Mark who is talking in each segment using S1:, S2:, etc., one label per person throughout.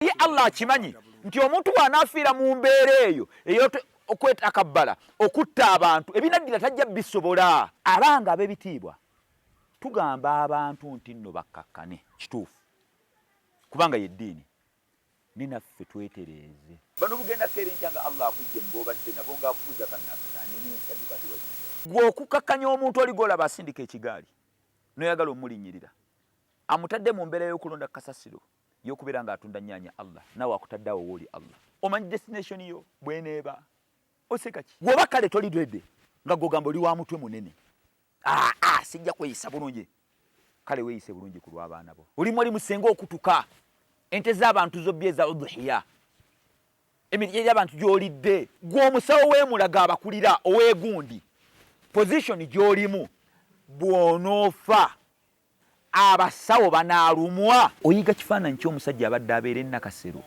S1: ye Allah akimanyi nti omuntu bw'anaafiira mu mbeera eyo okwetakabbala okutta abantu ebinaddira tajja bisobola. Abanga ab'ebitiibwa tugamba abantu nti nno bakkakkane kituufu kubanga yeddiini ninaffe twetereeze. Bano bugenda kerenkyanga Allah akujje ng'obadde nabo ng'akubuuza kannakataani n'ensadukati wakiza gwe okukkakkanya omuntu oli gw'olaba asindika ekigaali n'oyagala omulinnyirira amutadde mu mbeera y'okulonda kasasiro y'okubeera ng'atunda nnyaanya Allah naawe akutadde awo wooli Allah. Omanyi destination yo bw'eneeba oseka ki? Gwoba kale toli dwedde nga gw'ogamba oli wa mutwe munene sijja kweyisa bulungi. Kale weeyise bulungi ku lw'abaana bo. Oli musenga okutuka ente z'abantu zobbye eza udhiya emirye y'abantu gy'olidde gwe omusawo w'emulaga abakulira oweegundi position gy'olimu bw'onoofa abasawo banaalumwa. Oyiga kifaananyi ky'omusajja abadde abeera Nakasero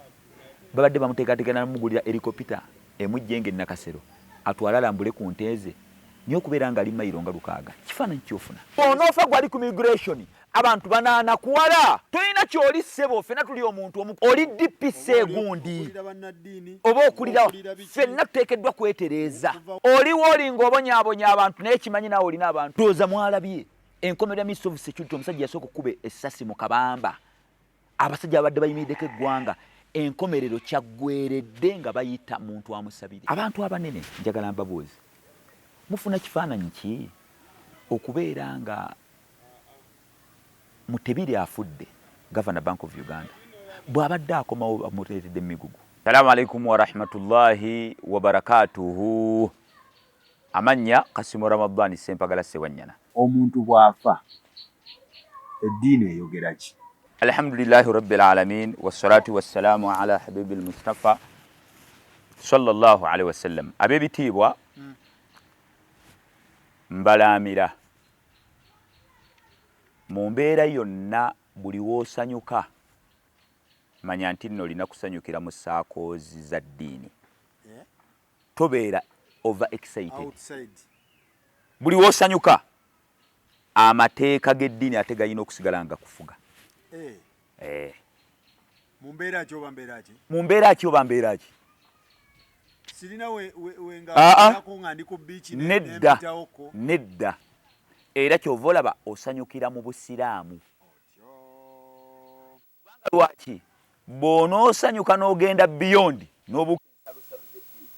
S1: babadde bamuteekateeka namugulira helikopita emujje ng'Nakasero atwala alambule ku nte ze niyo okubeera ng'ali mayiro nga 600. Kifaananyi ky'ofuna onoofa gwali ku migration abantu banaana kuwala tolina ky'oli ssebo ffenna tuli omuntu omu oli DPC egundi oba okulira ffenna tuteekeddwa kwetereeza. Oliwo olinga obonyaabonya abantu naye kimanyi naawe olina abantu tooza mwalabye enkomerera Minister of Security omusajja yasooka okukuba essasi mu kabamba abasajja abadde bayimiriddeko eggwanga enkomerero kyaggweredde nga bayita muntu amusabire. Abantu abanene njagala mbabuuze mufuna kifaananyi ki okubeera nga Mutebiri afudde Governor Bank of Uganda bw'abadde akomawo bamuteeredde emigugu. Salaamu alaikum wa rahmatullahi wa barakatuhu. Amanya Kasimu Ramadhani Sempagala Sewanyana.
S2: Omuntu bw'afa eddiini eyogera ki?
S1: Alhamdulillahi rabbil alamin wassalatu wassalamu ala habibil Mustafa sallallahu alaihi wasallam. Ab'ebitiibwa mbalamira mu mbeera yonna buli w'osanyuka manya nti nno olina kusanyukira mu saakoozi za ddiini. Tobeera over excited. Buli w'osanyuka amateeka g'eddiini ate galina okusigala nga kufuga.
S2: Mu mbeera ki oba mbeera ki?
S1: Mu mbeera ki oba mbeera ki?
S2: Sirina wengaako nga ndi ku biiki
S1: n'embitawoko. Nedda. Era kyova olaba osanyukira mu busiraamu. Kubanga lwaki bw'onoosanyuka n'ogenda beyond n'obukensalusalo z'eddiini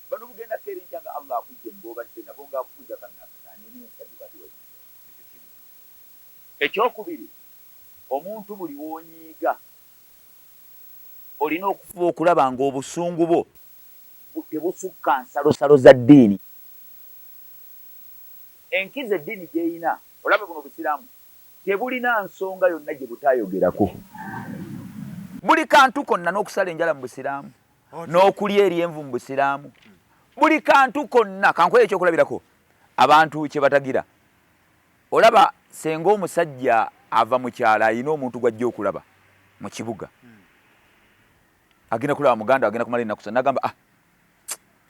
S1: bano bugenda kerenkyanga Allah akujje ng'obadde nabo ng'akubuuza kannakataani n'ensadukati wakiza. Ekyokubiri omuntu buli w'onyiiga olina okufuba okulaba ng'obusungu bwo tebusukka nsalosalo za ddiini. Enkizo eddiini gy'eyina olaba buno busiraamu tebulina nsonga yonna gye butaayogerako. Buli kantu konna n'okusala enjala mu busiraamu n'okulya eryenvu mu busiraamu buli kantu konna kankola ekyokulabirako abantu kye batagira. Olaba senga omusajja ava mu kyalo ayina omuntu gw'ajja okulaba mu kibuga agenda kulaba muganda agenda kumala ennaku ssatu n'agamba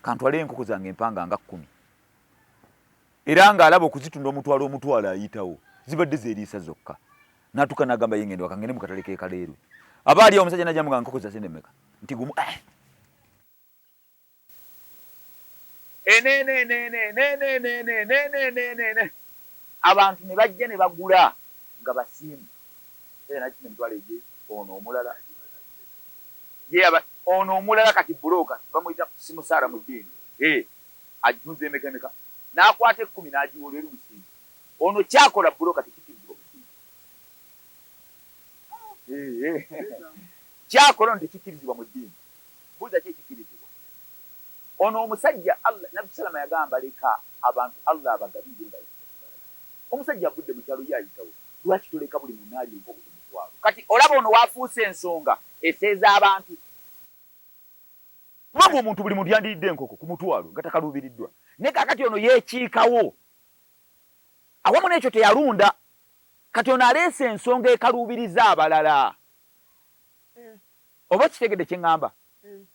S1: kantwale enkoko zange empanga nga 10 era ng'alaba okuzitunda omutwalo ayitawo zibadde zeeriisa zokka n'atuuka n'agamba yengende wakangende mu katale k'ekaleerwe aba ali omusajja n'ajjamu nga nkoko zasende mmeka nti gumu abantu ne bajja ne bagula nga basiimu nakino emitwalo egye ono omulala kati buloka bamuyita simusaara mu ddiini agitunza emeka n'akwata 10 n'agiwola eri musingi ono kyakola buloka tekikirizibwa mu ddiini. Kyakola ono tekikirizibwa mu ddiini. Buuza ki ekikirizibwa? Ono omusajja Nabbi Salama yagamba leka abantu Allah abagabire nga omusajja agudde mu kyalo yayitawo lwaki toleka buli munaali enkoko ku mutwalo. Kati olaba ono waafuuse ensonga eseeza abantu. Mwanga omuntu buli muntu yandiridde enkoko ku mutwalo nga takaluubiriddwa. Ne kakati ono yeekiikawo awamu n'ekyo teyalunda kati ono aleese ensonga ekaluubiriza abalala. Oba kitegedde kye ŋŋamba?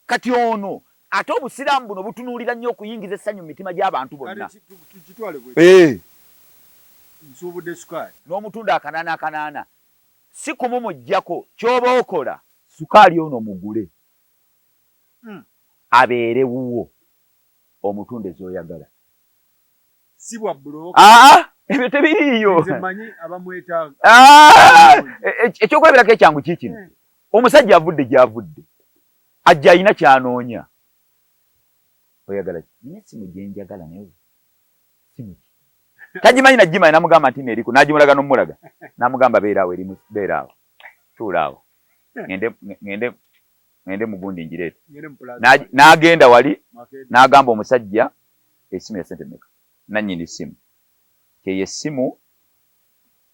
S1: Kati ono ate obusiraamu buno butunuulira nnyo okuyingiza essanyu mu mitima gy'abantu bonna.
S2: Nsuubudde sukaali
S1: n'omutunda akanaana si kumumuggyako ky'oba okola sukaali ono mugule abeere wuwo omutunda ez'oyagala
S2: si bwa buloka
S1: ebyo tebiriiyo
S2: nze mmanyi abamwetaaga
S1: ekyokulabirako ekyangu kiikino omusajja avudde gy'avudde ajja alina kyanoonya oyagala ki naye simu gye njagala naye simu ki tagimanyi nagimanyi namugamba nti neeriku n'agimulaga n'omulaga n'amugamba beeraawo erimu beeraawo tuulaawo ngende mugundi ngireeta n'agenda wali n'agamba omusajja essimu ya sente meka nannyini ssimu kyeyo essimu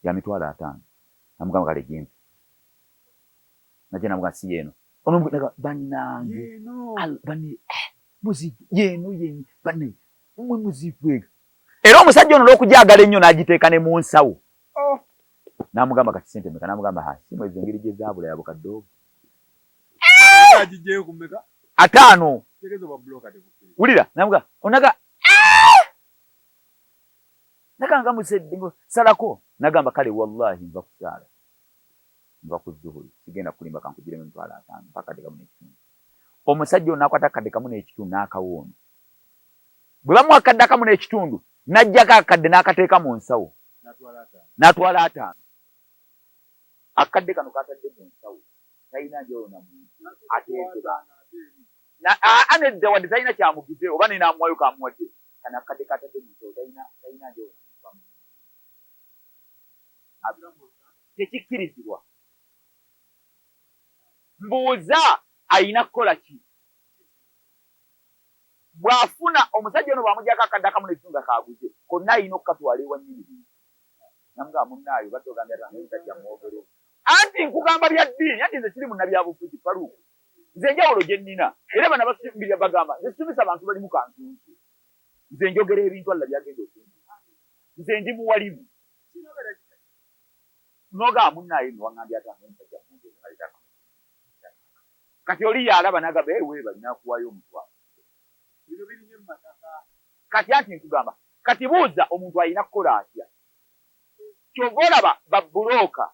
S1: ya $5,000 namugamba kale gimpe najja namugamba si yeeno onomugaga bannange banne muziki yeeno banne mwe muziki era omusajja ono olw'okujagala ennyo n'agiteeka ne mu nsawo n'amugamba kati sente meka n'amugamba ssimu ezo engeri gye zaabula yabo kadoogo
S2: agijeyo kumeka
S1: 5
S2: tegezo ba bloka tebukiri
S1: wulira namuga onaga nakanga musedde salako nagamba kale wallahi nva kusala nva kuzuhuri sigenda kulimba kankugire mu ntwala atano mpaka deka mu ekitundu omusajja onakwata kadeka mu ekitundu n'akawono bwe bamwakadde akamu n'ekitundu najjako akadde n'akateeka mu nsawo n'atwala 5 akadde kano katadde mu nsawo talina gy'olona muntu ateekeba anedda wadde talina kyamugize oba ninaamuwayo kamuwadde kana akadde katadde mu nsawo talina gy'olona muntu tekikkirizibwa mbuuza ayina kukola ki bw'afuna omusajja ono bw'amugyako akadde akamu n'ekitundu kaaguze konna ayina okukatwala ewa nnyini namugamba munnaayo badde ogambye atange omusajja mwogere anti nkugamba bya ddiini anti nze kiri munnabyabufuzi Faruku nze enjawulo gye nnina era bana basumbirira bagamba nze situmise abantu balimu kansunsu nze njogera ebintu alla byagenda okuntu nze ndi muwalimu nogamba munnaayo niwaŋŋambye atange omusajja mwogere kati oli yalaba nagamba ewe balina kuwayo omutwalo kati anti nkugamba kati buuza omuntu alina kukola atya kyova olaba babulooka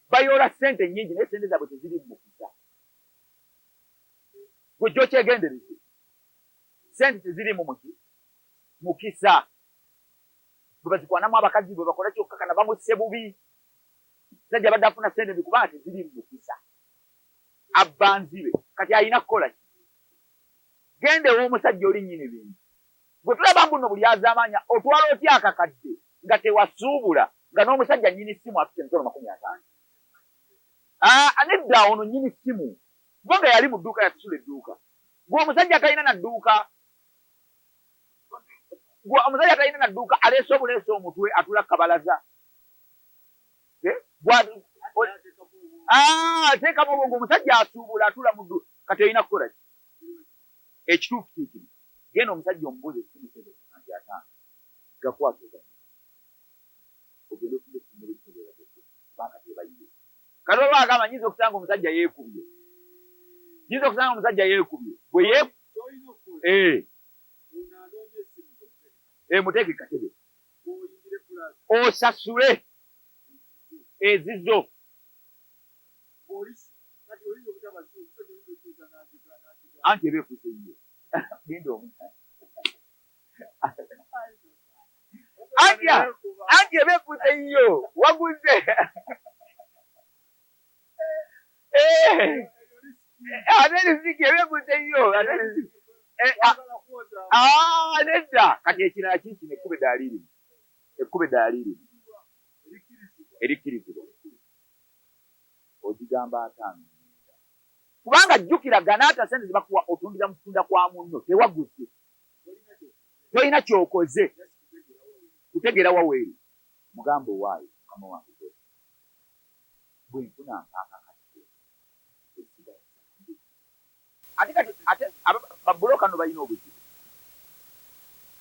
S1: bayoola ssente nnyingi naye ssente zaabwe teziri mukisa gwe jjo kyegendereze ssente teziri mukisa bwe bazikwanamu abakazi bwe bakola kyokkakana bamusse bubi sajja badde afuna ssente bikubanga teziri mukisa abbanzibe kati alina kukola ki gende w'omusajja oli nnyini bintu gwe tulaba mbuno buli azaamanya otwala otya akakadde nga tewasuubula nga n'omusajja nnyini ssimu afite $50. Nedda ono nnyini ssimu kubanga yali mu dduuka yasasula edduuka gwe omusajja talina na dduuka aleese obuleese omutwe atula kabalaza teekamu obwo ng'omusajja asuubula atula mu dduuka kati olina kukola ki ekituufu kiikino genda omusajja omubuuza essimu nti atano gakwata ogende ofunda essimu nebitobeera tebayiye kati oba agamba nyinza okusanga omusajja yeekubye bwe muteeke katebe osasule ezizo anti ebeefuuse yiye genda omuntu anti ebeefuuse yiyo waguze ate risiki ebeefuuse yiyo nedda kati ekirala kiikino ekkube daalirimu erikkirizibwa ogigamba ataano kubanga jjukira ganaata sente zibakuwa otundira mu kutunda kwa munno tewaguze tolina kyokoze kutegeera waweeri mugamba owaayo mukama wange bwe nfuna mpaakakadde ate babulooka no balina obuzibu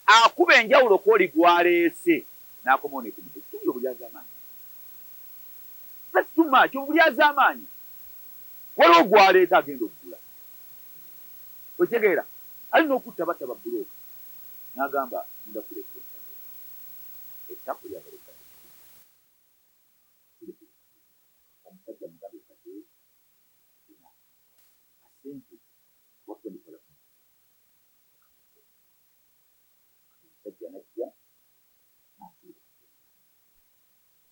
S1: akuba enjawulo kwoli gwaleese n'akomaone ku mutwe kitumire obulyazaamaanyi tasituma kyo obulyazaamaanyi waliwo gwaleeta agenda okugula okitegeera alina okutta batta babulooka n'agamba nda kuleka ettako lyabaleka omusajja mugabe kate nti wakondikola sajja najja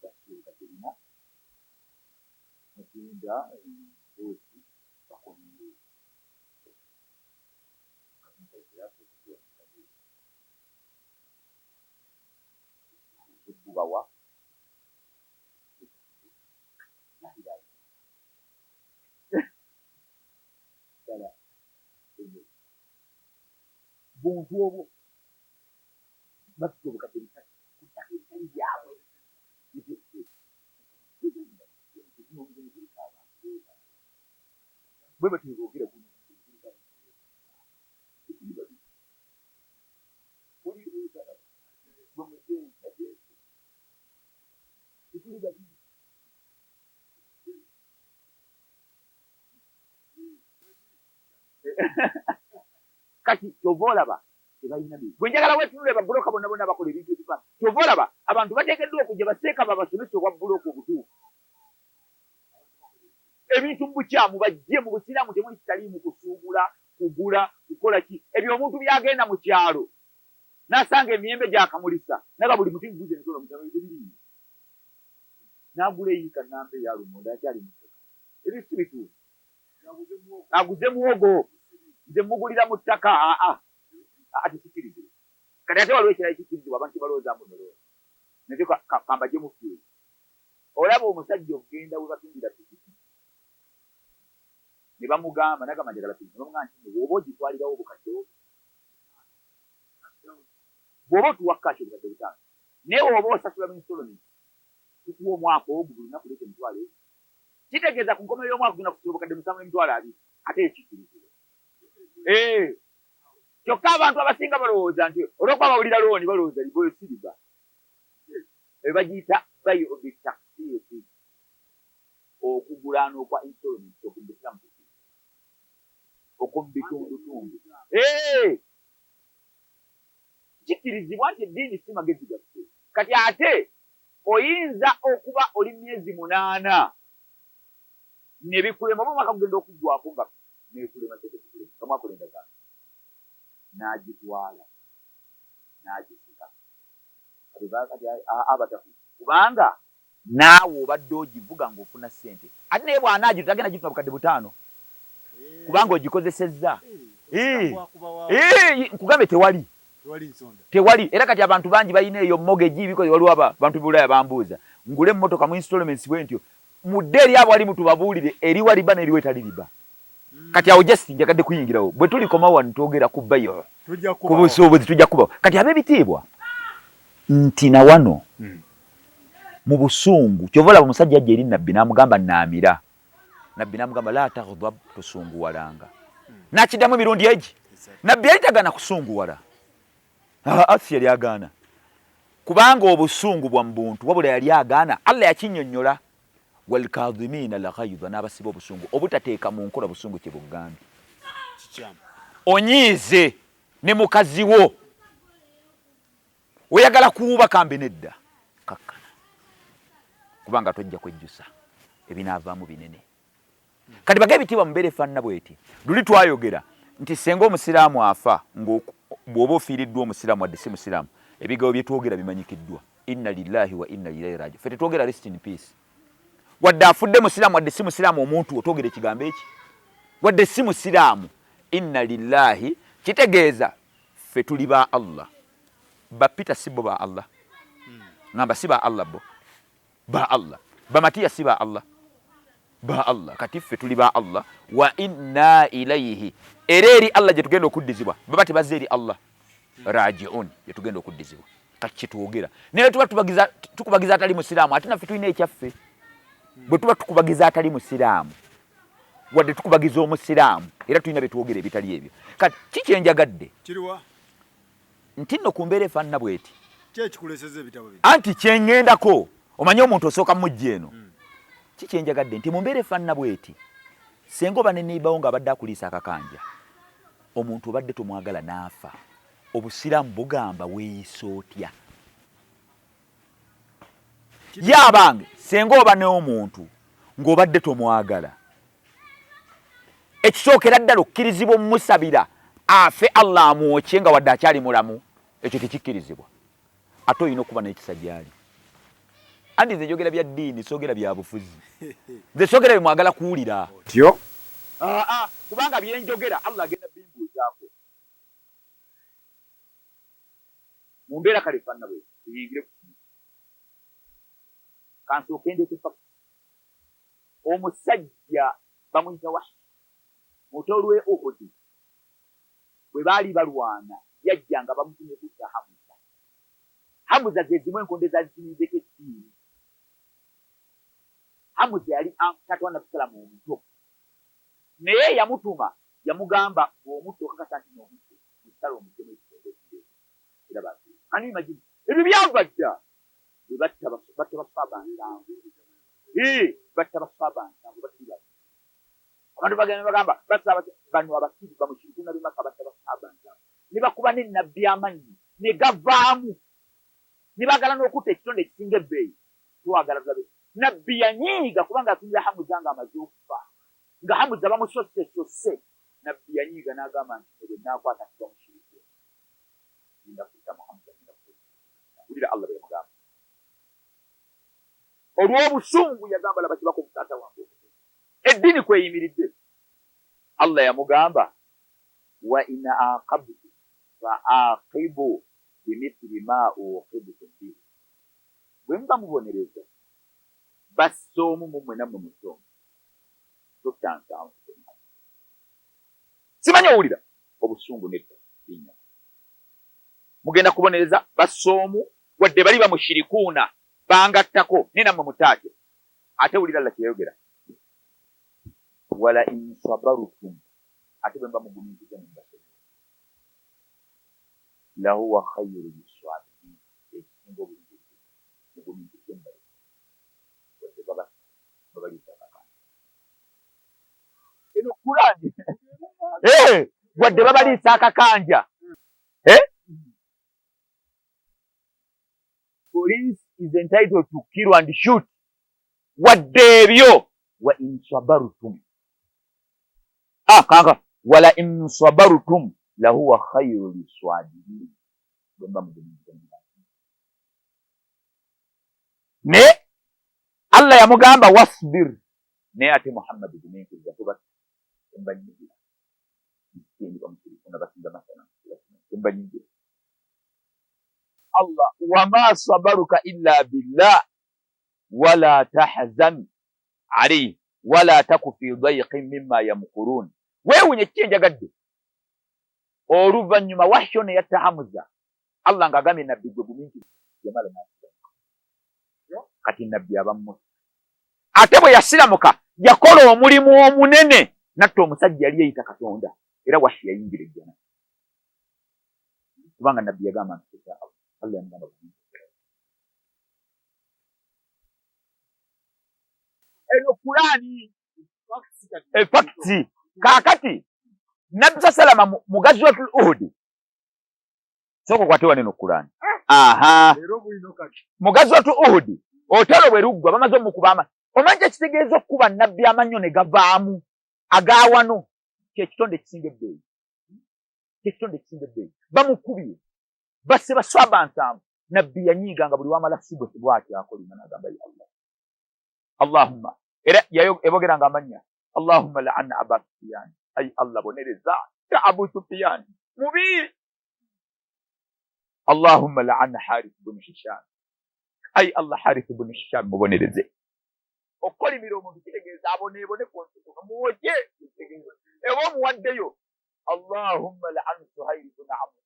S1: basuuka terina agenda emboozi bakomende bubawa buntu obwo bafite obukadde bisatu kutaka ebitali byabwe bwe bategeogera kuno kati kyova olaba tebalina bintu bwe njagala wetunule babuloka bonna bonna bakola ebintu ebifa kyova olaba abantu bateekeddwa okujja baseeka babasomesa obwa buloka obutuufu ebintu mu bukyamu bajje mu busiraamu temuli kitaliimu kusuubula kugula kukola ki ebyo omuntu byagenda mu kyalo n'asanga emiyembe gyakamulisa naga buli muti guze ntola mu kyalo ebiriiyo n'agula eyiika namba eya lumonde akyali mu ttaka ebyo si bituufu aguze muwogo nze mugulira mu ttaka tekikirizibwa kati ate waliwo ekirala ekikirizibwa abantu tebalowoozamu nolooza nate kambajje mu fieri olaba omusajja okugenda we batundira pikipiki ne bamugamba nagamba njagala pikipiki nomuga nti bw'oba ogitwalirawo obukadde bw'oba otuwa kashi obukadde butaano naye oba osasula mu installment tukuwa omwaka ogwo buli lunaku leeta emitwalo ebyo kitegeeza ku nkomerero y'omwaka ogenda kusula obukadde musanvu n'emitwalo abiri ate ekikirizibwa kyokka abantu abasinga balowooza nti olwokuba bawulira looni balowooza liboyo siriba bagiyita bayo obitaksiyeti okugulaana okwa installment okumbisiramu okumbitundutundu kikirizibwa nti eddiini si magezi gaffe kati ate oyinza okuba oli myezi 8 ne bikulema oba omwaka kugenda okuggwako nga nekulema tetekulema nga mwakola endagaano n'agitwala n'agisika abatafu kubanga naawe obadde ogivuga ng'ofuna ssente ate naye bw'anaagito tagenda gifuna bukadde 5 kubanga ogikozesezza nkugambe tewali era kati abantu bangi balina eyo mogeji bikoze waliwo abantu b'Ulaya bambuuza ngule emmotoka mu installments bwe ntyo mudde eri abo ali mutubabuulire eriwa liba n'eriwa etali liba kati awo just njagadde kuyingirawo bwe tulikomawo wano twogera ku bayo ku busuubuzi tujja kubawo kati ab'ebitiibwa nti na wano mu busungu kyova olaba omusajja ajja eri nabbi n'amugamba naamira nabbi n'amugamba la taghdab tosunguwalanga n'akiddamu emirundi egi nabbi yali tagaana kusunguwala asi yali agaana kubanga obusungu bwa muntu wabula yali agaana Allah yakinnyonnyola walkadhimina lghayza n'abasiba obusungu obutateeka mu nkola busungu kye bugambye onyiize ne mukazi wo oyagala kuwuba kambe nedda kakkana kubanga tojja kwejjusa ebinaavaamu binene kati baga ebitiibwa mubeere fanna bweti luli twayogera nti senga omusiraamu afa bw'oba ofiiriddwa omusiraamu wadde si musiraamu ebigabo bye twogera bimanyikiddwa inna lillahi wa inna ilaihi raji'un fe tetwogera rest in peace wadde afudde musiraamu wadde si musiraamu omuntu otwogera ekigambo eki wadde si musiraamu inna lillahi kitegeeza fe tuli ba Allah bapita si bo ba Allah ngamba si ba Allah bo ba Allah bamatiya si ba Allah ba Allah kati ffe tuli ba Allah wa inna ilayhi ereri Allah gye tugenda okuddizibwa baba tebaze eri Allah raji'un gye tugenda okuddizibwa kati kitwogera naye tuba tukubagiza atali musiraamu ate naffe tulina ekyaffe bwe tuba tukubagiza atali musiraamu wadde tukubagiza omusiraamu era tulina betwogera ebitali ebyo kati kikyenjagadde
S2: kiriwa
S1: nti nno ku mbeera efaanana bweti
S2: kyekikuleseza ebitabo bino
S1: anti kyengendako omanye omuntu osooka mujja eno kikyenjagadde nti mu mbeera efaanana bweti senga oba neniibawo ng'abadde akuliisa akakanja omuntu obadde tomwagala n'afa obusiraamu bugamba weeyisa otya yabange senga oba n'omuntu ng'obadde tomwagala ekisookera ddala okkirizibwa omumusabira afe Allah amwokye nga wadde akyali mulamu, ekyo tekikkirizibwa. Ate olina okuba n'ekisa gy'ali. Andi nze njogera bya ddiini, soogera bya bufuzi. Nze soogera bye mwagala kuwulira.
S2: Tyo.
S1: Kubanga byenjogera Allah agenda bimbuuzaako. Mu mbeera kale fanna bwe tuyingire ku kintu. Kansooke ndeete fakiti. Omusajja bamuyita Wahshi muto lwe Uhud bwe baali balwana yajjanga bamutumye kutta Hamuza. Hamuza ze zimu enkondo ezaziyizeko ettiini. Hamuza yali ankatwa na Busalamu omuto, naye yamutuma yamugamba bw'omutto okakasa nti n'omutto musala omuggemu ekikondo ekirere era basi ani imagine ebyo byava dda bwe batta basaba nsanvu batta basaba nsanvu batira abantu bagamba basaba bano abakiri bamushirikuna bimaka batta basaba nsanvu ne bakuba n'ennabbi amanyi ne gavaamu ne baagala n'okutta ekitonde ekisinga ebbeeyi twagala tulabe nabbi yanyiiga kubanga atunira Hamuza nga amaze okufa nga Hamuza bamusose nabbi yanyiiga n'agamba nti bwe naakwata kiba mushirikuna nda kutta Hamuza wulira Allah bwe yamugamba olw'obusungu yagamba laba kibako mutaata wange eddiini kweyimiridde. Allah yamugamba wa in aqabtu fa aqibu bimithli ma uqibtum bihi, bwe muba mubonereza bassa omu mu mmwe nammwe musoomu totansanvu. Simanyi owulira obusungu nedda linnya mugenda kubonereza bassa omu wadde bali bamushirikuuna bangattako ne nammwe mutaate. Ate wulira Allah kyeyogera wala in sabarutum, ate bwe mba mugumiikiriza ne mbasomera lahuwa khayru lissabirin, ekisinga obulungi mugumiikirize mbale wadde babaliisa akakanja. Eno Kurani wadde babaliisa akakanja. Police is entitled to kill and shoot. Wadde ebyo wa in sabarutum. Kanga wala in sabarutum lahuwa khayru lissabirin. Ne Allah yamugamba wasbir, ne ate Muhammad gumiikiriza kuba embanyingira miskini bamusirikuna basinda masana embanyingira. Allah wama sabaruka illa billah wala tahzan alayhi wala taku fi dayqin mimma yamkurun. Weewunye kyenjagadde oluvannyuma Wahshi ne yatta Hamuza, Allah ng'agambye nabbi gwe gumiikiriza yamala n'asiramuka. Kati nabbi abamu ate bwe yasiramuka yakola omulimu omunene, natta omusajja yali yeyita Katonda, era Wahshi yayingira ejjana kubanga nabbi yagamba nti Allah yamugamba eno Kurani fakti. Kaakati Nabbi salama mu Ghazwatul Uhud soko kwatewa neno Kurani. Mu Ghazwatul Uhud otalo bwe luggwa bamaze omukubama omanyi ekitegeeza okuba nabbi amannyo ne gavaamu agaawano kyekitonde ekisinga ebbeeyi, kyekitonde ekisinga ebbeeyi bamukubye basse baswaba nsanvu. Nabbi yanyiiganga buli wamala sibo bw'ati akolima n'agamba ya Allah Allahumma, era yayogeranga amannya Allahumma la'anna Aba Sufyan, ay Allah bonereza ya Abu Sufyan mubi. Allahumma la'anna Harith ibn Hisham, ay Allah Harith ibn Hisham mubonereze. Okolimira omuntu kitegeeza aboneebone kontukuno muwoje kitegeeza ewo muwaddeyo. Allahumma la'an Suhayl ibn Amr,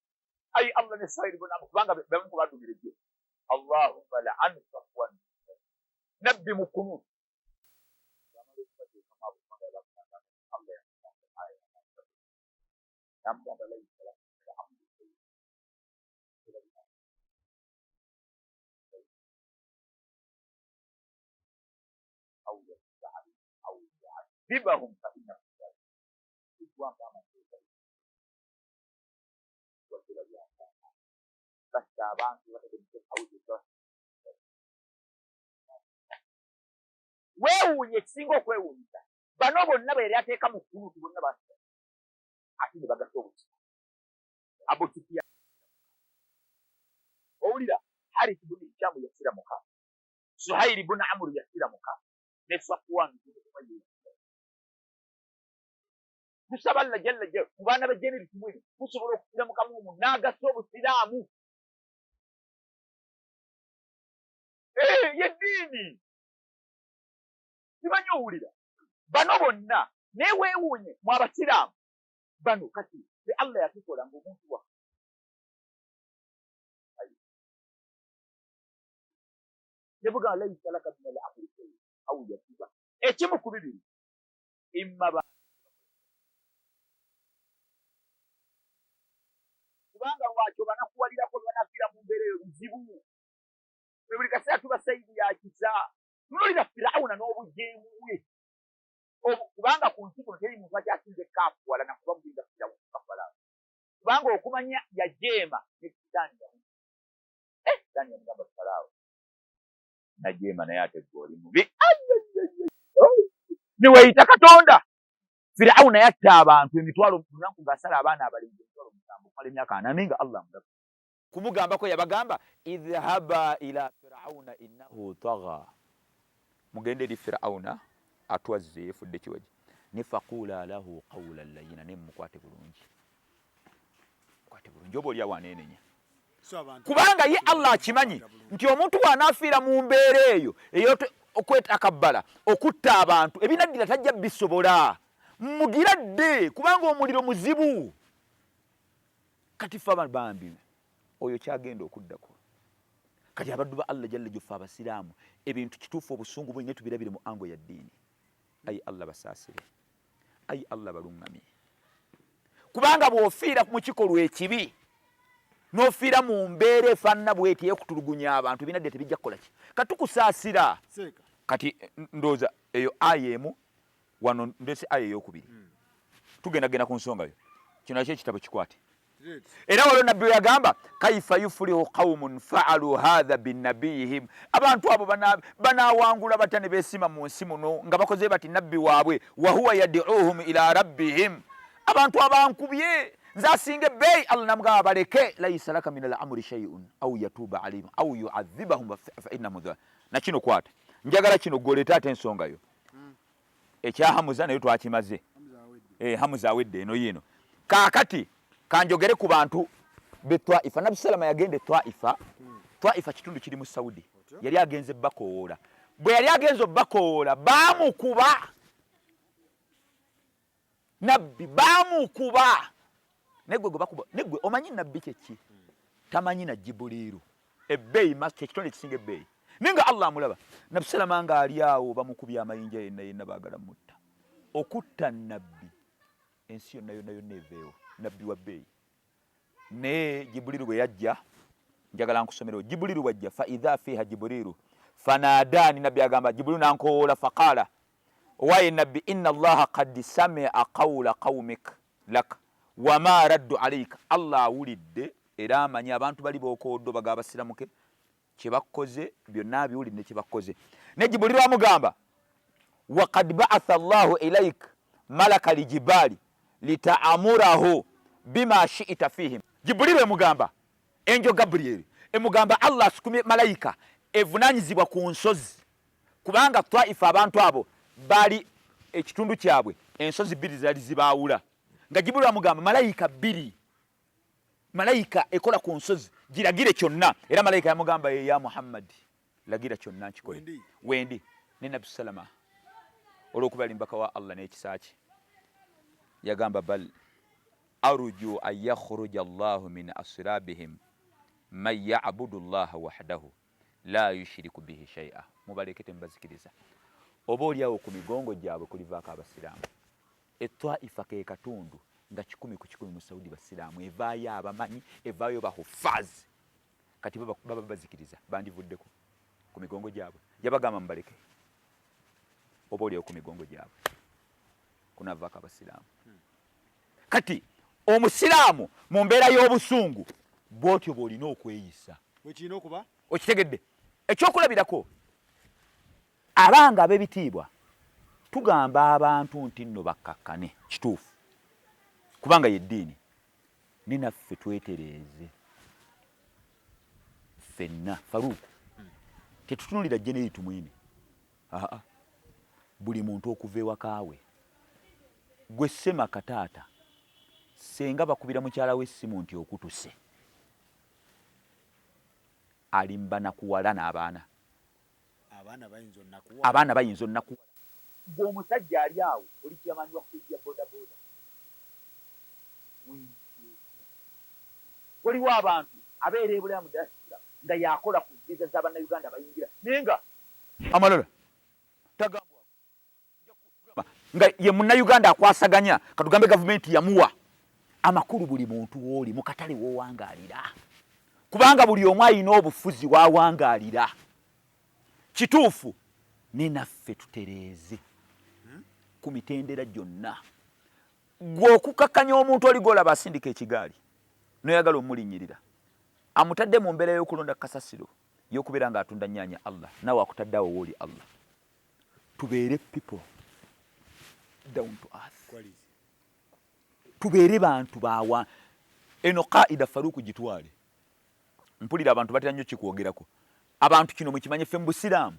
S1: ay Allah ne Suhayl ibn Amr kubanga bemuku badumireje. Allahumma la'an Safwan, nabbi mukunu bibahum fa inna weewuunye ekisinga okwewuunyisa bano bonna be yali ateeka mu kunuuti bonna ate ne bagasa obukisa. Abu Sufyan owulira Harith ibn Hisham yasiramuka, Suhail ibn Amr yasiramuka, ne Safwan ibn Umayya. Tusaba Allah jalla jalla mu baana bajjeni bitumwe musobola okufiramuka mu n'agasa obusiraamu. Yeddiini simanyi owulira bano bonna neweewuunye mu abasiraamu bano kati te Allah yatukola ng'omuntu wa nebuga laysa laka min al-amri shay'un aw yatuba ekimu ku bibiri imma kubanga lwaki banakuwalirako banafiira mu mbeera eyo bizibu. Buli kaseera tuba sayidi ya kisa. Tulolera Firawuna n'obujeemu bwe. Kubanga ku nsi kuno teri muntu akyasinze kaafuwala nakuba mubinga Firawuna kafalaawo. Kubanga okumanya yajeema ne Sitaani yamu. Sitaani yamugamba Falaawo. Najeema naye ate ggwe oli mubi. Ne weeyita Katonda. Firawuna yatta abantu emitwalo lunaku ng'asala abaana abalenzi emitwalo 7 okumala emyaka 4 nga Allah amulaba. Kumugambako yabagamba idhhaba ila Firauna innahu tagha, mugende eri Firauna atwazze yefudde kiwaji, ne faqula lahu qawlan layyina, ne mukwate bulungi, mukwate bulungi oba oli awanenenya. Kubanga ye Allah akimanyi nti omuntu bw'anaafiira mu mbeera eyo okwetakabbala okutta abantu ebinaddira tajja bisobola, mugira dde kubanga omuliro muzibu. Kati faba bambi oyo kyagenda okuddako. Kati abaddu ba Allah jalla juffa abasiraamu ebintu kituufu obusungu bwe tubirabire mu ango ya ddiini. Ayi Allah basaasire, ayi Allah balungamye. Kubanga bw'ofiira mu kikolwa ekibi n'ofiira mu mbeera efaanana bw'eti ey'okutulugunya abantu ebinadde tebijja kukola ki. Kati tukusaasira. Kati ndowooza eyo aya emu wano ndese aya ey'okubiri. Tugendagenda ku nsonga yo. Kino nakyo ekitabo kikwate. Era waliwo nabbi we yagamba kaifa yufulihu qaumun faalu hadha binabiyihim, abantu abo banaawangula batya ne beesima mu nsi muno nga bakoze bati nabbi waabwe wahuwa yad'uuhum ila rabbihim. Abantu abankubye nze asinga ebbeeyi Allah namugamba baleke laysa laka min al-amri shay'un aw yatuuba alayhim aw yu'adhibahum fa innahum dhalimun. Na kino kwata njagala kino goleeta ate ensonga yo ekya Hamuza nayo twakimaze. Hamuza awedde eno yino kaakati kanjogere ku bantu be Twaifa. Nabi Salama yagende Twaifa. Twaifa kitundu kiri mu Saudi. Yali agenze bakoola. Bwe yali agenze bakoola baamukuba. Nabbi baamukuba. Negwe bakuba. Negwe omanyi nabbi kyeki? Tamanyi na Jibuliru. Ebbeeyi master kitonde kisinga ebbeeyi. Ninga Allah amulaba. Nabi Salama nga ali awo bamukubya amayinja yenna baagala mutta. Okutta nabbi ensi yonna neveewo. Nabbi wa bbeeyi. Ne Jibuliru bwe yajja njagala nkusomero. Jibuliru wajja fa idha fiha Jibuliru fanadani, nabbi agamba Jibuliru nankoola faqala waye nabbi inna Allaha qad sami'a qawla qaumik lak wama raddu alayka. Allah awulidde era amanyi abantu bali bookooddo bagaba basiramuke kye bakoze byonna biwulidde kye bakoze. Ne Jibuliru amugamba wa qad ba'atha Allahu ilayk malaka lijibali lita'amurahu bima shi'ita fihim. Jibuliru emugamba enjo Gabriel emugamba Allah asukumye malayika evunanyizibwa ku nsozi, kubanga Twaifa abantu abo bali ekitundu kyabwe ensozi 2 zali zibaawula. Nga Jibuliru amugamba malayika 2, malayika ekola ku nsozi giragire kyonna. Era malayika yamugamba ya Muhammad lagira kyonna nkikole wendi. Ne Nabi Salama olw'okuba limbaka wa Allah n'ekisaaki yagamba bal arju an yakhruja Allahu min asrabihim man ya'budu Allaha wahdahu la yushriku bihi shay'a. Mubalekete mbazikiriza oba oliawo ku migongo gyabwe kulivaako abasiraamu. Etwaifa ke katundu nga 10 ku 10 mu Saudi basiraamu, evaayo abamanyi, evaayo bahufazi. Kati baba bazikiriza bandivuddeko ku migongo gyabwe. Yabagamba mubaleke oba oliawo ku migongo gyabwe kunavaako abasiraamu. Kati omusiraamu mu mbeera y'obusungu bw'otyo bw'olina okweyisa.
S2: Wekirina okuba
S1: okitegedde ekyokulabirako abanga ab'ebitiibwa tugamba abantu nti nno bakkakkane kituufu. kubanga yeddiini ne naffe twetereeze ffenna Faruku tetutunulira Jenerali mwene buli muntu okuva ewakaawe gwe Sema Kataata senga bakubira mukyala w'essimu nti okutuse alimba nakuwala n'abaana abaana bayinza onnakuwala gwe omusajja ali awo oli kyamanyi wakujja bodaboda waliwo abantu abeera ebulamu diaspora nga yakola ku viza z'abannayuganda bayingira naye nga amalala tagambwa nga ye munnayuganda akwasaganya katugambe gavumenti yamuwa amakulu buli muntu w'oli mu katale w'owangaalira kubanga buli omu alina obufuzi w'awangaalira kituufu ne naffe tutereeze ku mitendera gyonna gwe okukakkanya omuntu oli gw'olaba asindika ekigaali noyagala omulinnyirira amutadde mu mbeera y'okulonda kasasiro y'okubeera ng'atunda nnyaanya Allah nawe akutadde awo w'oli Allah tubeere people down to earth tubeere bantu bawa eno qaida Faruku gitwale mpulira abantu batera nnyo kikwogerako abantu kino mukimanye ffe mu Busiraamu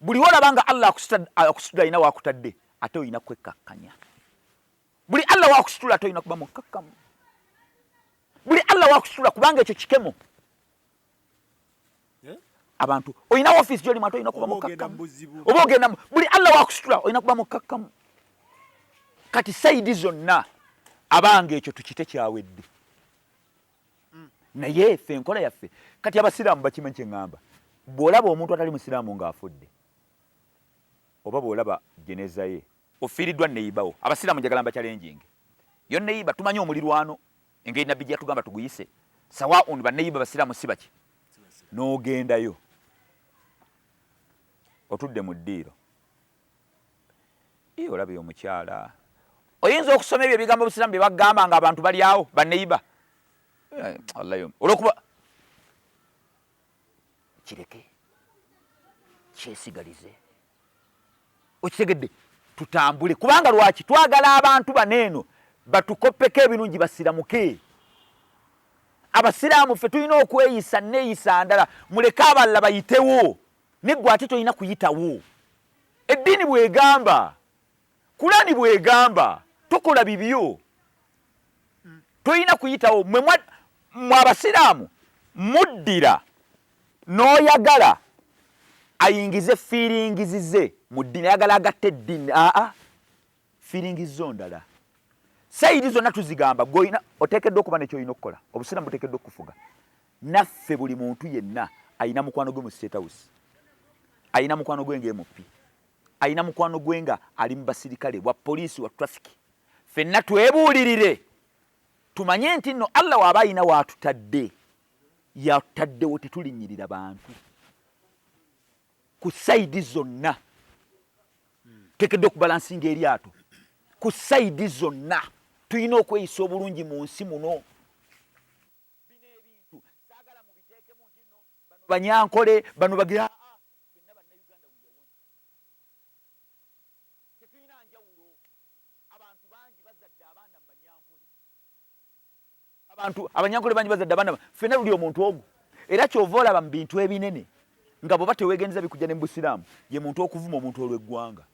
S1: buli olaba nga Allah akusitula alina waakutadde ate olina kwekkakkanya buli Allah waakusitula ate olina kuba mukkakkamu buli Allah waakusitula kubanga ekyo kikemo abantu olina ofiisi gy'olimu ate olina kuba mukkakkamu oba ogenda buli Allah waakusitula olina kuba mukkakkamu kati sayidi zonna abanga ekyo tukite kyawedde naye ffe enkola yaffe kati abasiraamu bakimanyi kye ŋŋamba bw'olaba omuntu atali musiraamu ng'afudde oba bw'olaba jeneza ye ofiiriddwa neyibawo abasiraamu njagala mbakyalenjinge yo neyiba tumanyi omulirwano engeri nabbi gye yatugamba tuguyise sawaun banneyiba basiraamu si baki n'ogendayo otudde mu ddiiro olabeyo omukyala oyinza okusoma ebyo ebigambo busiraamu bye bagamba nga abantu bali awo banneyiba olwokuba kireke kyesigalize okitegedde tutambule kubanga lwaki twagala abantu baneeno batukoppeko ebirungi basiramuke abasiraamu ffe tulina okweyisa neeyisa ndala muleke abalala bayitewo neggwe ate tolina kuyitawo eddiini bwegamba Kurani bwegamba tukola bibyo tolina kuyitawo mwe abasiraamu muddira n'oyagala ayingize feelings ze mu ddiini ayagala agatte eddiini feelings zo ndala sayidi zonna tuzigamba gweolina oteekeddwa okuba nekyo okukola obusiraamu buteekeddwa okufuga naffe buli muntu yenna ayina mukwano gwe mu State House ayina mukwano gwe ng'MP ayina mukwano gwe nga ali mu basirikale wa poliisi wa traffic ffenna twebuulirire tumanye nti nno Allah waaba ayina waatutadde yatutaddewo tetulinnyirira bantu ku sayidi zonna tuteekeddwa okubalansinga eryato ku sayidi zonna tulina okweyisa obulungi mu nsi muno bino ebintu saagala mubiteekemu nti nno bano banyankole bano bagira fenna bannayuganda weyawona tetulina njawulo abantu bangi bazadde abaana mu banyankole abanyankole bangi bazadde abaana fenna luli omuntu ogwo era kyova olaba mu bintu ebinene nga bwoba teweegenza bikujja ne mu Busiraamu ye muntu okuvuma omuntu olw'eggwanga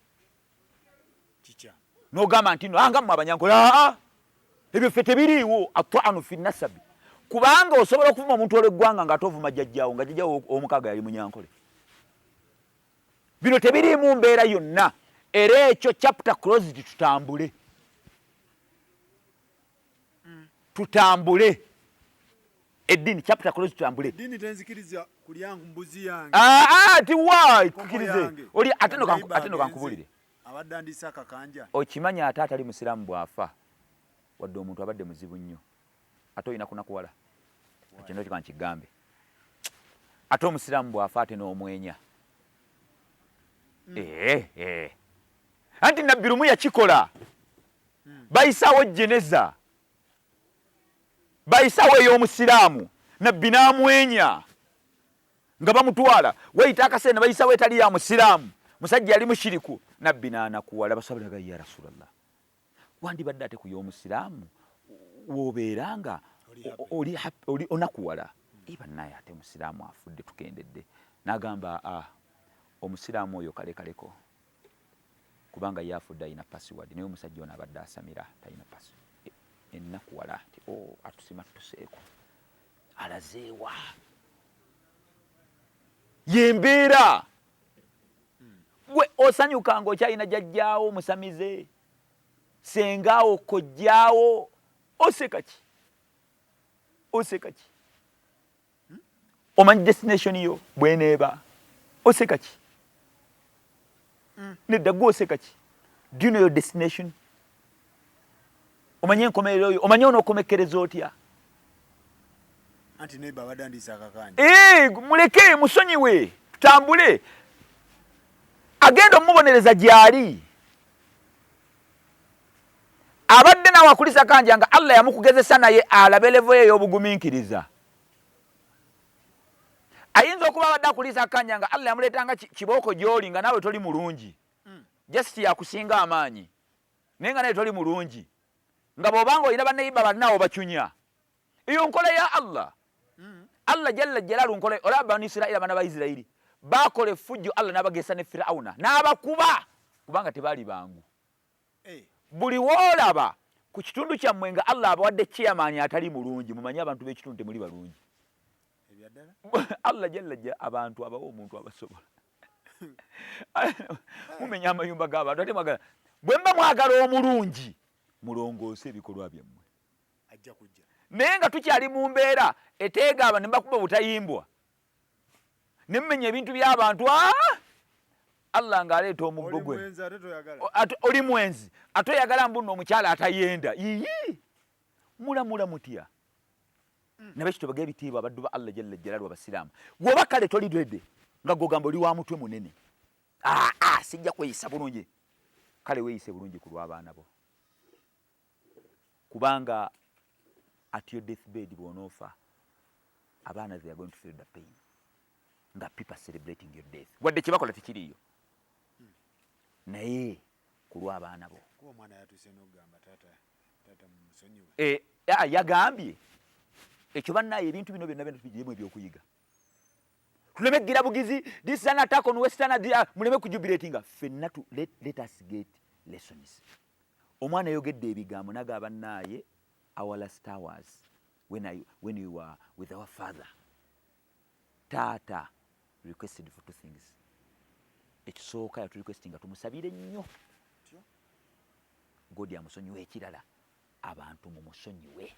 S1: n'ogamba nti no nga mmwe abanyankole ebyo ffe tebiriiwo atwanu fi nasabi kubanga osobola okuvuma omuntu olw'eggwanga nga ate ovuma jjajjaawo nga jjajjaawo omukaaga yali munyankole bino tebiriimu mbeera yonna era ekyo chapter closed tutambule eddiini chapter closed tutambule
S2: eddiini tenzikiriza kulya mbuzi yange
S1: tiwa tukirize oli ate no kankubulire
S2: abadde andisa akakanja
S1: okimanya ate atali musiraamu bw'afa wadde omuntu abadde muzibu nnyo ate olina kunakuwala ekyo kika nkigambe ate omusiraamu bw'afa ate n'omwenya anti nabbi lumu yakikola bayisawo jeneza bayisawo ey'omusiraamu nabbi n'amwenya nga bamutwala weyita akaseera bayisawo etali ya musiraamu musajja yali mushiriku nabbi n'anakuwala basabiraga ya Rasulallah wandibadde ate ku y'omusiraamu wobeeranga oli onakuwala bannaaye ate musiraamu afudde tukendedde n'agamba omusiraamu oyo kalekaleko kubanga yafudde alina password naye omusajja ono abadde asamira talina password ennakuwala nti atusima tutuseeko alazeewa yembeera gwe osanyuka ng'okyalina jjajjaawo omusamize sengaawo kojjaawo oseka ki omanyi destination yo bweneeba oseka ki nedda gwe oseka ki do you know your destination omanyi enkomerero yo omanyi onookomekereza otya
S2: anti neiba abadandisa akakanja
S1: muleke musonyiwe tutambule agenda omubonereza gyali abadde nawe akulisa kanja nga Allah yamukugezesa naye alabe levo ye y'obugumiikiriza ayinza okuba abadde akulisa kanja nga Allah yamuleetanga kibooko gy'oli nga naawe toli mulungi just yakusinga amaanyi naye nga naye toli mulungi nga bw'obanga olina banneyiba balinawo bacunya eyo nkola ya Allah Allah jalla jalaalu nkola olaba bani Isirayiri abaana ba Isirayiri bakola effujjo Allah n'abagesa ne Firawuna n'abakuba kubanga tebaali bangu buli woolaba ku kitundu kyammwe nga Allah abawadde chairman atali mulungi mumanyi abantu b'ekitundu temuli balungi Allah jalla abantu abawo omuntu abasobola mumenya amayumba g'abantu ate mwagala bwe mba mwagala omulungi mulongoose ebikolwa byammwe
S2: ajja kujja
S1: naye nga tukyali mu mbeera eteegaba ne mbakuba butayimbwa ne mmenya ebintu by'abantu Allah ng'aleeta omuggo gwe oli mwenzi ate oyagala mbuno omukyala atayenda mulamula mutya nabekitabo g'ebitiibwa abaddu ba Allah jalla jalaalu abasiraamu gwoba kale toli dwedde nga gogamba oli wa mutwe munene sijja kweyisa bulungi kale weeyise bulungi ku lw'abaana bo kubanga at your deathbed bw'onoofa abaana they are going to feel the pain nga people celebrating your death wadde kyebakola tekiriiyo naye ku lw'abaana bo
S2: kuba omwana yatuuse n'okugamba taata mumusonyiwe
S1: yagambye ekyo bannaaye ebintu bino byonna tubigiremu ebyokuyiga tuleme gira bugizi this is an attack on western muleme kujubilatinga ffenna let us get lessons omwana yogedde ebigambo naga bannaaye our last hours when you were with our father taata requested for two things ekisooka yaturequestinga tumusabire nnyo godi amusonyiwe ekirala abantu mumusonyiwe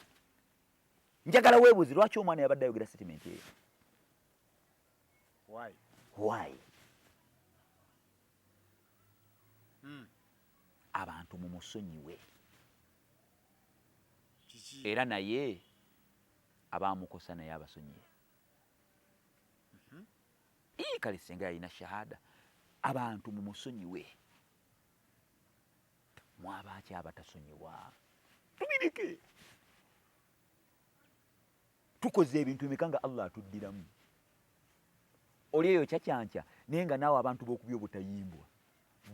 S1: njagala weebuuzi lwaki omwana yabadde ayogera statement eyo why abantu mumusonyiwe era naye abamukosa naye abasonyiwe kale singa yalina shahada abantu mumusonyiwe mwabaki abatasonyiwa tubirike tukoze ebintu emeka nga Allah atuddiramu oli eyo kyakyanca naye nga naawe abantu b'okubya obutayimbwa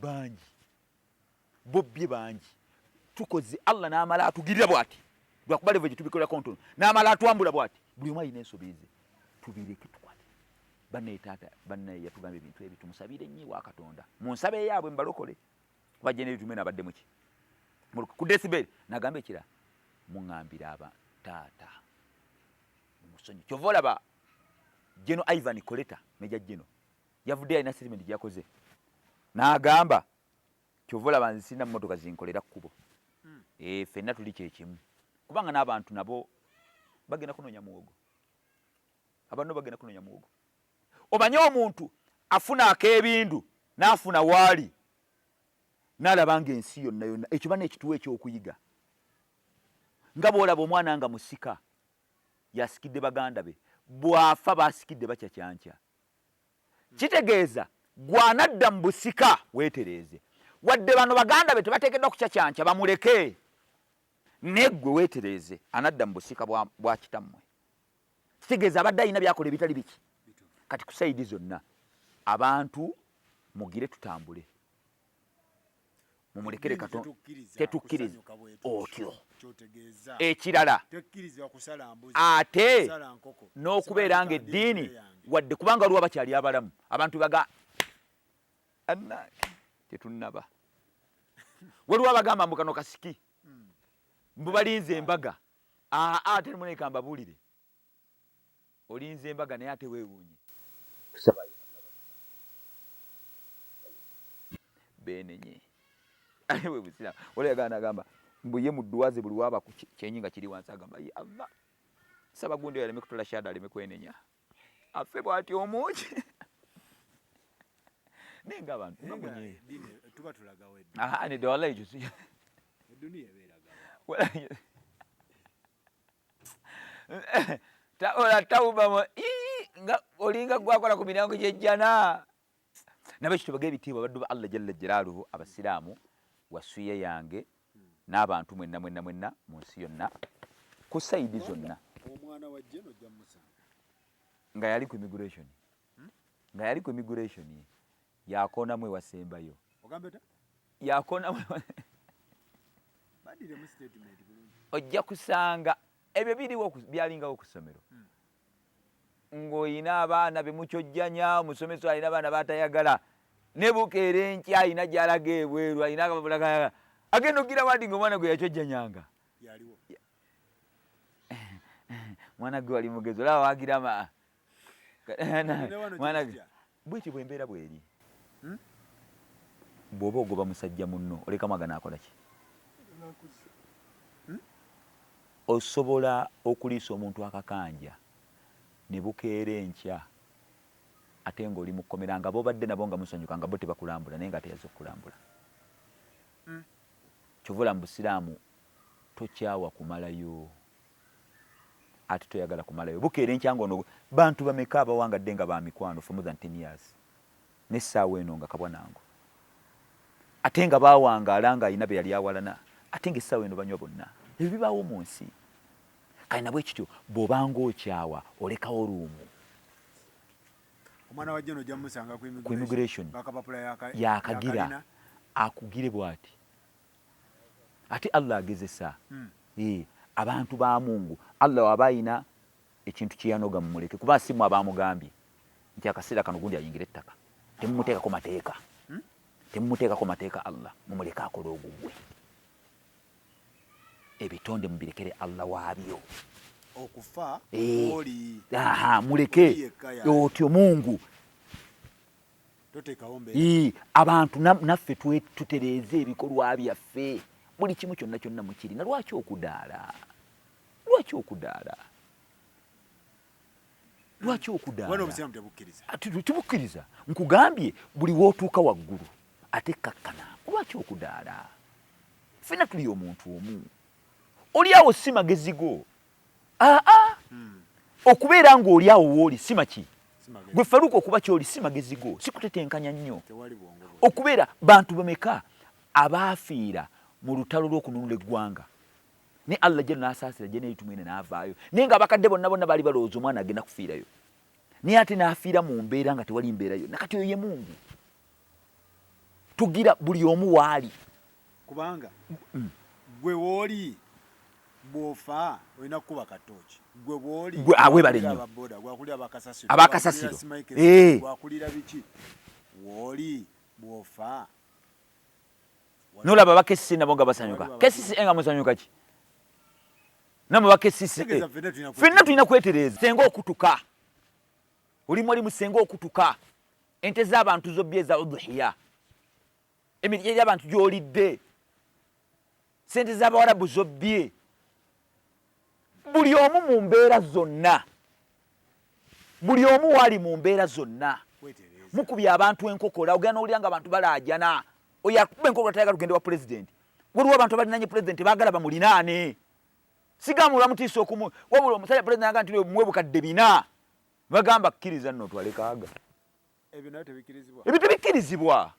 S1: bangi bobbye bangi tukoze Allah n'amala atugirira bw'ati lwakuba levo gye tubikolako ntono n'amala atwambula bw'ati buli omu alina ensobi ze tubireke tukwate bannaye taata bannaye yatugamba ebintu ebyo tumusabire nnyo wa Katonda mu nsabe yaabwe mbalokole kuba jeneri tumena abadde muki ku decibel nagamba ekira muŋŋambira aba taata mumusonyi kyova olaba Jeno Ivan Koleta meja Jeno yavudde alina statement gye yakoze n'agamba kyova olaba nze sirina mmotoka zinkolera kkubo ffenna tuli kyekimu kubanga n'abantu nabo bagenda kunoonya muwogo abantu bagenda kunoonya muwogo omanye omuntu afuna ak'ebindu n'afuna waali n'alabanga ensi yonna yonna ekyo banna ekituwa ekyokuyiga nga bw'olaba omwana nga musika yasikidde baganda be bw'afa basikidde bakyakyanca kitegeeza gwanadda mu busika weetereeze wadde bano baganda be tebateekeddwa kukyakyanca bamuleke neggwe weetereeze anadda mu busika bwa kitammwe kitegeeza abadde alina byakola ebitali biki kati ku sayidi zonna abantu mugire tutambule mumulekere Katonda tetukkiriza otyo ekirala ate n'okubeera nga eddiini wadde kubanga waliwo bakyali abalamu abantu baga tetunnaba waliwo abagamba mbu kano kasiki mbu balinze embaga ate muneeka mbabuulire olinze embaga naye ate weewuunye tusabayo benenye we busira wale yagana agamba mbuye mu dduwaze buli waba ku kyenyi nga kiri wansi agamba ye Allah saba gundi yaleme kutola shada aleme kwenenya afe bwati omuki nenga abantu ngamunye
S2: tuba tulaga wedde
S1: ne dola ejo si
S2: dunia eberaga
S1: ta ola tauba nga olinga gwakola ku mirango gyejjana nabekito bagebe bitibwa baddu ba Allah jalla jalaluhu abasiramu wasuye yange n'abantu mwenna mu nsi yonna ku saidi zonna
S2: omwana wa Jeno Jamusa
S1: nga yali ku immigration yakona mwe wasembayo
S2: ogambeta
S1: yakona mwe
S2: badire mu statement
S1: ojja kusanga ebyo biriwo byalingawo ku ssomero ng'oyina abaana bemukyojjanya omusomesa alina abaana batayagala ne bukeere nkya alina gy'alaga ebweru alina akababulaga agenda ogira wadi ng'omwana gwe yakyojjanyanga
S2: yaliwo
S1: mwana gwe wali mugezi olaba waagira mwana gwe bwekyo bwembeera bweri bw'oba ogoba musajja munno olekamu aganaakola ki osobola okuliisa omuntu akakanja ne bukeera enkya ate ng'oli mu kkomera nga bobadde nabo nga musanyuka nga bo tebakulambula naye nga teyaza okukulambula kyovula mu busiraamu tokyawa kumalayo ate toyagala kumalayo bukeera enkya ng'ono bantu bameka abawangadde nga ba mikwano for more than 10 years n'essaawa eno nga kabwanango ate nga bawangaala ng'alina be yali awalana ate ng'essaawa eno banywa bonna ebyo bibaawo mu nsi kale nabwe kityo bw'obanga okyawa olekawo oluumu
S2: omwana wa Jeno Jamusanga
S1: ku immigration yakagira akugire bw'ati ate Allah agezesa abantu ba Mungu Allah wabayina ekintu kyeyanoga mumuleke kuba simu abamugambye nti akaseera kano gundi ayingira ettaka temumuteekako mateeka temumuteekako mateeka Allah mumuleke akola ogugwe ebitonde mubirekere Allah waabyo
S2: okufa oli
S1: muleke otyo Mungu
S2: toteekawo mbeera
S1: abantu naffe tutereeze ebikolwa byaffe buli kimu kyonna kyonna mukirina lwaki okudaala
S2: wano obusiramu
S1: tebukkiriza nkugambye buli wootuuka waggulu ate kakkana lwaki okudaala ffenna tuli omuntu omu oli awo si magezi go okubeera ng'oli awo wooli si maki gwe Faruku okuba kyoli si magezi go sikutetenkanya nnyo okubeera bantu bameka abaafiira mu lutalo lw'okununula eggwanga ne Allah jeno n'asaasira je n'eyitumwene n'avaayo naye nga abakadde bonna baali balowooza omwana agenda kufiirayo naye ate n'afiira mu mbeera nga tewali mbeerayo nakati oyo ye Mungu tugira buli omu waali
S2: kubanga gwe wooli bw'ofa olina kukuba katooki gwe bw'oli
S1: webale nnyo
S2: gwakulira
S1: abakasasiro
S2: gwakulira biki wooli bw'ofa
S1: nolaba bakesisi nabo nga basanyuka kesisi nga musanyuka ki namwe bakesisi ffenna tulina kwetereeza senga okutuka oli musenga okutuka ente z'abantu zobbye eza udhiya emirye gy'abantu gy'olidde sente z'abawarabu zobbye buli omu mu mbeera zonna buli omu waali mu mbeera zonna mukubye abantu enkokola ogenda n'owulira nga abantu balaajana oyo akuba enkokola tayagala kugenda wa pulezidenti waliwo abantu abalinanye pulezidenti baagala bamulinaane sigamula bamutiisa okumu wabula omusajja pulezidenti aga nti muwe bukadde 4 bagamba kkiriza nno twalekaaga
S2: ebyo
S1: tebikkirizibwa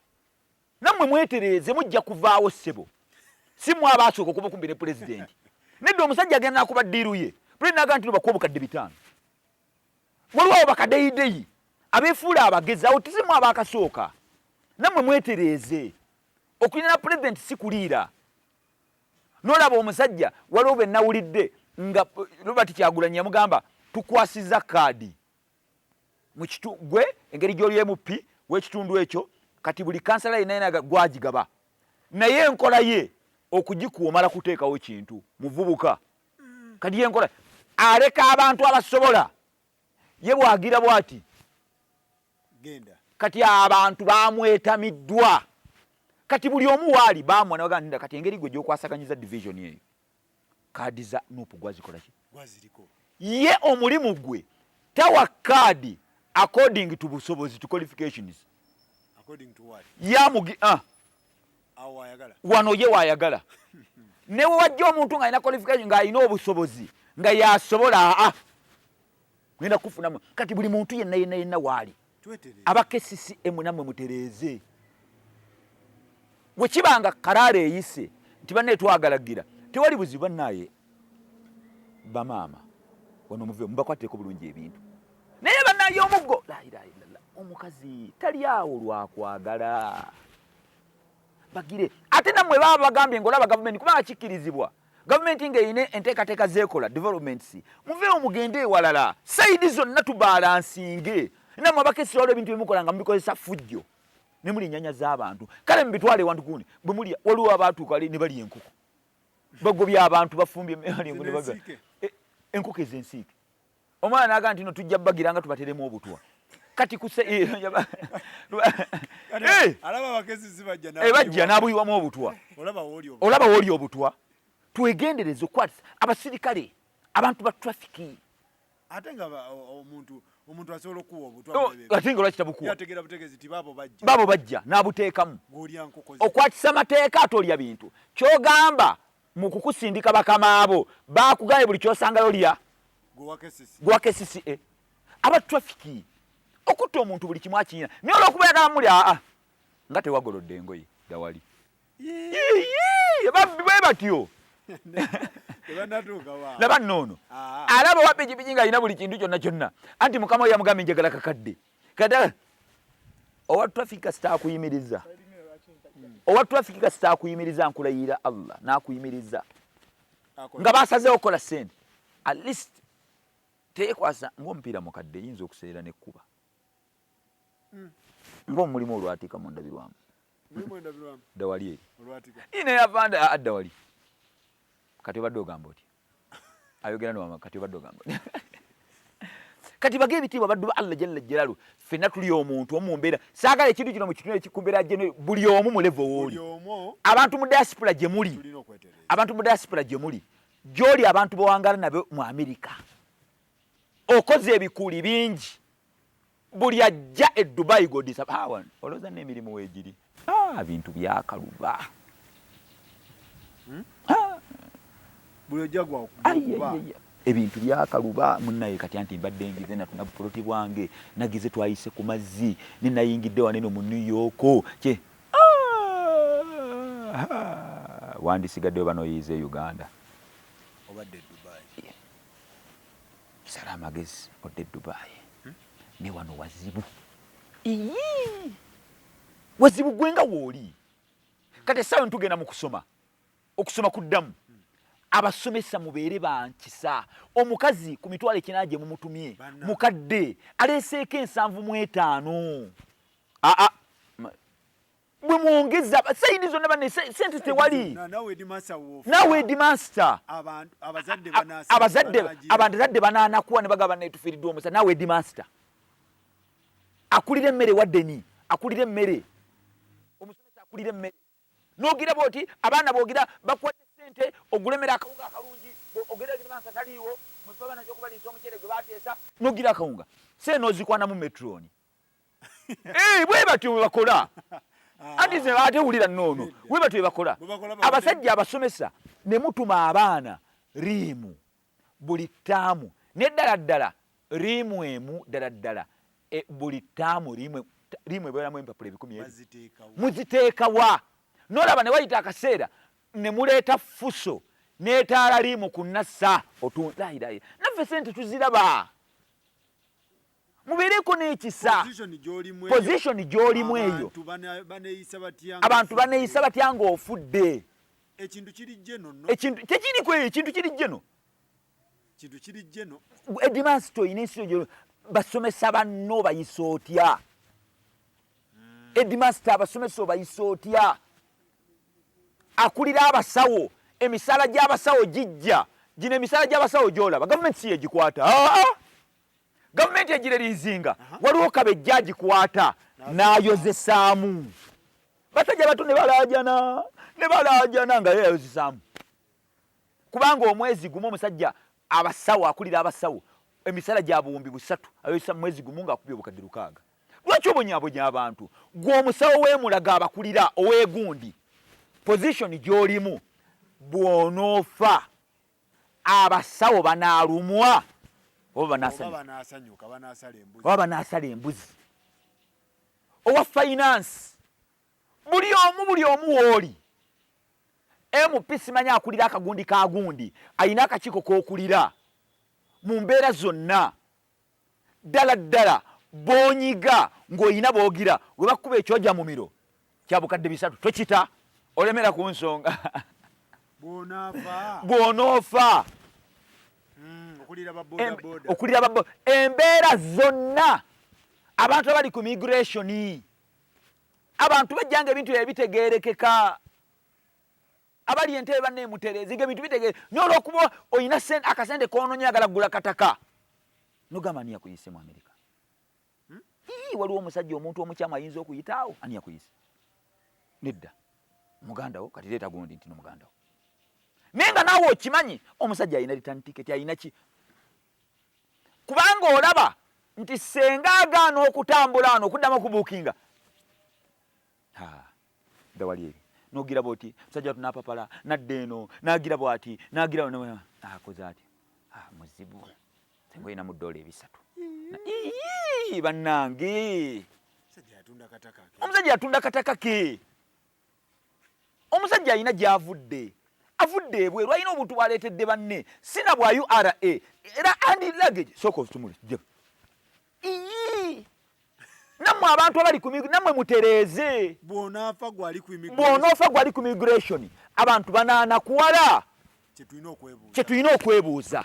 S1: nammwe mwetereeze mujja kuvaawo ssebo si mwe abaasooka okuba kumbi ne pulezidenti nedda omusajja agenda nakuba ddiiru ye pulezidenti aga nti bakuwa obukadde 5 waliwo abo bakadeyideyi abeefuula abagezi awo tisimu abaakasooka nammwe mwetereeze okulina na pulezidenti si kuliira nolaba omusajja waliwo be nawulidde nga Robert Kyagulanyi yamugamba tukwasiza kaadi mu gwe engeri gy'oli MP w'ekitundu ekyo kati buli kansala yenna gwagigaba naye enkola ye okugikuwa omala kuteekawo ekintu muvubuka kati yenkola aleka abantu abasobola ye bwagira bwati
S2: genda
S1: kati abantu bamwetamiddwa kati buli omu waali bamwa nabaganda kati engeri gwe gy'okwasaganyiza division eyo kaadi za nupu gwazikola ki
S2: gwaziriko
S1: ye omulimu gwe tawa kaadi according to busobozi to qualifications
S2: according to what
S1: yamugi
S2: awayagala
S1: wano ye wayagala ne wajja omuntu nga alina qualification nga alina obusobozi nga yasobola ngenda kufunamu kati buli muntu yenna waali abakesisi namwe mutereeze bwekibanga karaala eyise nti banne twagalagira tewali buzibu naye bamaama wano muve mubakwateko bulungi ebintu naye bannaye omuggo la ilaha illallah omukazi tali awo lwakwagala bagire ate namwe baba bagambye ngolaba gavumenti kubanga kikkirizibwa gavumenti ng'eyina enteekateeka zeekola developments muveewo mugende ewalala sayidi zonna tubalansinge namwe abakesisi waliwo ebintu byemukola nga mubikozesa fujjo ne muli ennyanya z'abantu kale mubitwale ewantu gundi bwe muli waliwo abaatuuka ne balya enkoko bagobya abantu bafumbye enkoko ez'ensiike omwana n'agamba nti no tujja bagira nga tubateremu obutwa kati bajja n'abuyiwamu obutwa olaba wooli obutwa twegendereze okukwatisa abasirikale abantu ba trafiki
S2: ate nga omuntu asobola okuwa obutwa
S1: ate nga lwaki tabukuwa
S2: yategeera butegeezi ti
S1: baabo bajja n'abuteekamu okwatisa amateeka ate olya bintu kyogamba mu kukusindika bakama abo bakugaye buli kyosangayo lya gwakesisi aba trafiki okutta omuntu buli kimu akiina naye olwokuba yagamba muli nga tewagolodde engoye dawali babbi bwe batyo laba nnoono alaba wa pikipiki ng'alina buli kintu kyonna anti mukama we yamugambye njagala kakadde kada owa traffic kasita akuyimiriza nkulayira Allah n'akuyimiriza nga basazeewo okukola ssente at least teyekwasa ng'omupiira mukadde yinza okuseera n'ekkuba ng'omulimu olwatika mu ndabirwamu dawali eri ine yavanda dawali kati obadde ogamba oti ayogera nowama kati obadde ogamba oti kati bage ebitiibwa baddu ba Allah jalla jalalu ffenna tuli omuntu omumbeera saagala ekintu kino mu kitundu ekikumbeera gye buli omu mu level wooli abantu mu diaspora gye muli gy'oli abantu bawangala nabo mu Amerika okoze ebikuuli bingi buli ajja e Dubai godisa olowooza n'emirimu weegiri bintu byakaluba ebintu byakaluba munnaye kati anti mbadde ngize natuna bupoloti bwange nagize twayise ku mazzi ninayingidde waneno mu New York kye wandisigaddeyo banoyize Uganda
S2: obadde Dubai
S1: sala amagezi odde Dubai ne wano wazibu gwenga wooli kati essaawa ntugenda mu okusoma kuddamu abasomesa mubeere bankisa omukazi ku mitwalo 4 gye mumutumye mukadde aleeseeko 75 bwe mwongeza sayidi zonna banne sente tewali nawe dimaster abazadde banaanakuwa ne bagaba netufiiriddwa omusa nawe dimaster akulira emmere waddeni akulira emmere omusomesa akulira emmere n'ogira bwoti abaana boogira bakuwadde sente ogulemmera akawunga akalungi ogera ekimansa taliiwo musaba nakyo okubaliisa omuceere gwe baateesa n'ogira akawunga se n'ozikwana mu metroni bwe batyo bwe bakola anti ze batewulira nnoono bwe batyo bwe bakola abasajja abasomesa ne mutuma abaana riimu buli ttaamu neddala ddala riimu emu ddala ddala buli ttaamu riimu ebeeramu empapula 10 muziteekawa n'olaba ne wayita akaseera ne muleeta fuso n'etaala liimu ku nassa otunlairaira naffe sente tuziraba mubeereko n'ekisa position gy'olimu eyo abantu baneeyisa batya ng'ofudde
S2: ekintu kiri jeno no
S1: ekintu tekiri kwe ekintu kiri jeno
S2: kintu kiri jeno
S1: Headmaster ine sio basomesa banno bayisa otya Headmaster abasomesa bayisa otya akulira abasawo emisala gy'abasawo gijja gino emisala gy'abasawo gyolaba gavumenti si yegikwata gavumenti egirerizinga waliwo kabejja gikwata n'ayozesaamu basajja bato ne balaajana nga yayozesaamu kubanga omwezi gumu omusajja abasawo akulira abasawo emisala gya buwumbi 3 ayozesa mu mwezi gumu ng'akubye obukadde 6 lwaki obonyaabonya abantu gw'omusawo w'emulaga abakulira oweegundi position gy'olimu bw'onoofa abasawo banaalumwa oba banaasala embuzi owa finance buli omu wooli MP simanya akulira akagundi ka gundi ayina akakiiko k'okulira mu mbeera zonna ddala boonyiga ng'oyina boogira we bakuba ekyoja mu miro kya bukadde 3 tokita olemera ku nsonga bw'onoofa okulira baboda embeera zonna abantu abali ku migration abantu bajjanga ebintu ebitegeerekeka abali entebe banneemuterezi ebintu bitegeere nyola okuba oyina akasente koononya agala kugula kataka nogamba ani yakuyise mu Amerika waliwo omusajja omuntu omukyamu ayinza okuyitaawo ani yakuyise nedda muganda wo kati leeta gundi nti nomuganda wo naye nga naawe okimanyi omusajja ayina return ticket ayina ki kubanga olaba nti senga agaana okutambula ano okuddamu okubuukinga dawali eri nogira bwoti musajja tunapapala nadde eno nagira bwati nagira akoze ati muzibu senga ina mu $3 bannange omusajja atunda kataka ke omusajja ayina gy'avudde avudde ebweru ayina obuntu bwaleetedde banne sina bwa URA era andi luggage sooka otumule nammwe abantu abali nammwe mutereeze
S2: bw'onoofa
S1: gwali ku migration abantu banaana kuwala kye tulina okwebuuza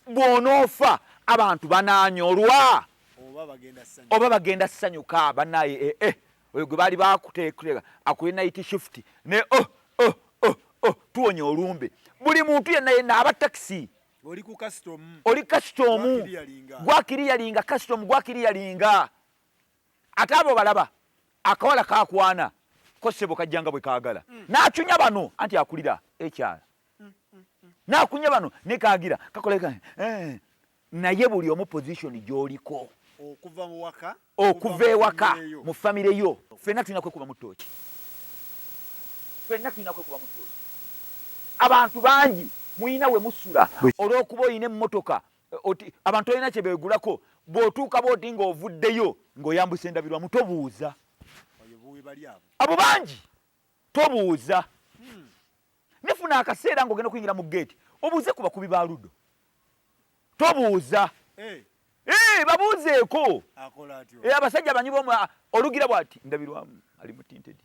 S1: bw'onoofa abantu banaanyolwa oba bagenda ssanyuka bannaye oyo gwe baali bakuteekuleka akuye night shift ne tuwonye olumbe buli muntu yenna aba taxi oli custom gwakiriyalinga custom gwakiriyalinga ate abo balaba akawala kakwana ko ssebo kajjanga bwe kaagala n'acunya bano anti akulira ekyala n'akunya bano ne kaagira kakoleka naye buli omu position gy'oliko okuva ewaka mu famire yo ffenna tulina kwekuba mu ttooki abantu bangi muyina we musula olw'okuba oyina emmotoka abantu olina kye beegulako bw'otuuka booti ng'ovuddeyo ng'oyambuse endabirwamu tobuuza abo bangi tobuuza nefuna akaseera ng'ogenda okuyingira mu geeti obuuze ku bakubi ba luddo tobuuza babuuzeeko abasajja banyiba olugira bw'ati ndabirwamu ali mu tinted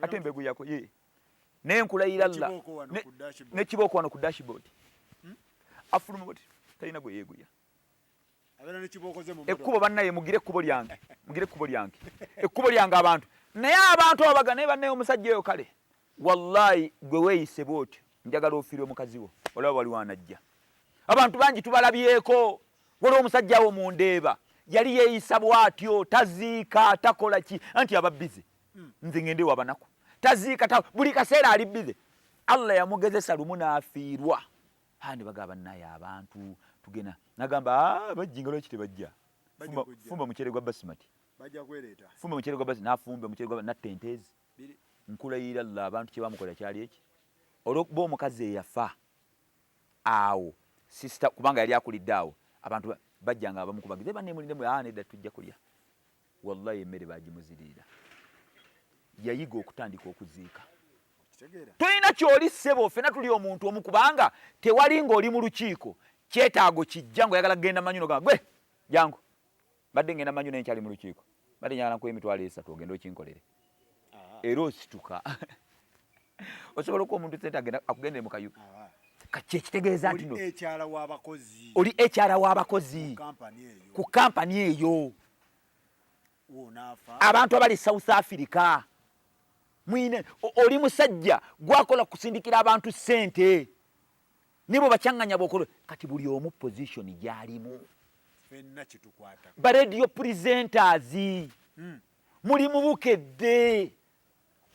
S1: ate embegu yako nenkulayira alla nekibooko wano ku dashboard afuluma boti talina gwe yeeguya ekkubo bannaye mugire ekkubo lyange ekkubo lyange abantu naye abantu abaga naye bannaye omusajja eyo kale wallahi gwe weeyise bwotyo njagala ofiirwe mukazi wo olaba waliwo anajja abantu bangi tubalabyeko waliwo omusajja wo mu Ndeeba yali yeeyisa bw'atyo taziika takola ki anti aba bize nze ngende wabanaku taziika buli kaseera ali bize Allah yamugezesa lumu n'afiirwa ne bagamba naye abantu tugena nagamba bajjinga lwaki tebajja fumba mucere gwa basimati fumba mucere gwa basimati nafumba mucere gwa natta entezi nkulayira Allah abantu kye bamukola kyali eki olw'okuba omukazi eyafa awo sister kubanga yali akulidde awo abantu bajjanga abamukubagize bannemulindemu nedda tujja kulya wallahi emmere bagimuzirira yayiga okutandika okuziika tulina kyoli ssebo ffenna tuli omuntu omu kubanga tewali ng'oli mu lukiiko kyetaago kijja ng'oyagala kugenda manyu nogamba gwe jangu badde ngenda manyu nenkyali mu lukiiko badde njagala nkuwa emitwalo 3 ogende okinkolere era osituka osobola ko omuntu sente agenda akugendere mu kayuka kye kitegeeza nti no oli HR w'abakozi ku kampani eyo abantu abali South Africa mwine oli musajja gwakola kusindikira abantu sente nibo bakyanganya bokolo kati buli omu position gyalimu
S2: fenna kitukwata
S1: ba radio presenters muli mu bukedde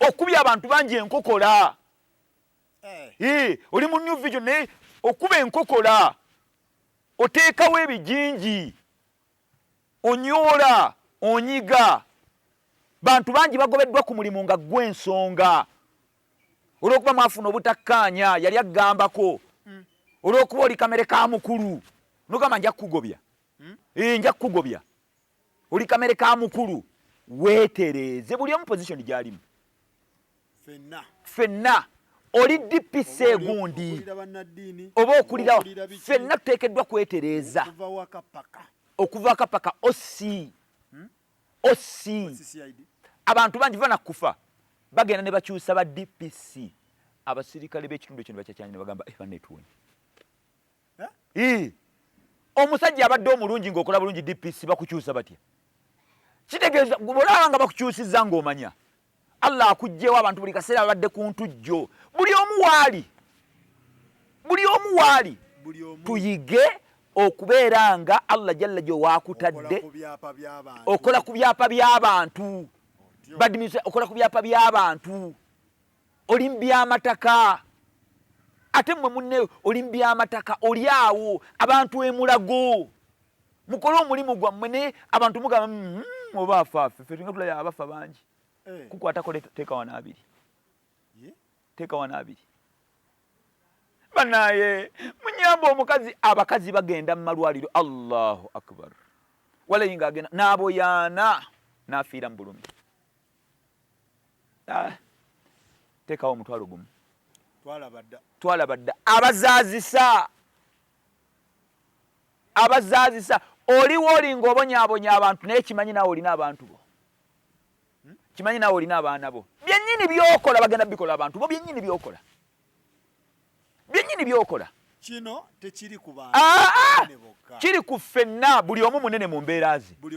S1: okubya abantu bangi enkokola oli mu New Vision ne okuba enkokola oteekawo ebijinji onyola onyiga bantu bangi bagobeddwa ku mulimu nga gw'ensonga olw'okuba mwafuna obutakkaanya yali agambako olw'okuba oli kamere ka mukulu nogamba nja kukugobya nja kukugobya oli kamere ka mukulu weetereeze buli omu position gy'alimu fenna oli DPC gundi oba okulira fenna tuteekeddwa kwetereeza okuva akapaka osi abantu bangi bana kufa bagenda ne bakyusa ba DPC abasirikale b'ekitundu ekyo ne bakyakyanya ne bagamba banetuuni omusajja abadde omulungi ng'okola bulungi DPC bakukyusa batya kitegeeza olaba nga bakukyusizza ng'omanya Allah akuggyewo abantu buli kaseera babadde ku ntujjo buli omu waali tuyige okubeera nga Allah jalla jo waakutadde okola ku byapa by'abantu okola ku byapa by'abantu oli mu by'amataka ate mmwe munne oli mu by'amataka oli awo abantu emulago mukole omulimu gwammwe ne abantu mugamba oba afaafe ffe tulinga tulaya abafa bangi kukwatako teeka wanaabiri banaye munyamba omukazi abakazi bagenda mu malwaliro Allahu akbar walayinga agenda n'aboyaana n'afiira mu bulumi teekawo omutwalo gumu twalaba dda abazaazisa oliwo olinga obonyaabonya abantu naye kimanyi naawe olina abantu bo kimanyi naawe olina abaana bo byennyini byokola bagenda bikola abantu bo byennyini byokola
S2: kino tekiri ku bantu
S1: kiri ku ffenna buli omu munene mu mbeera ze buli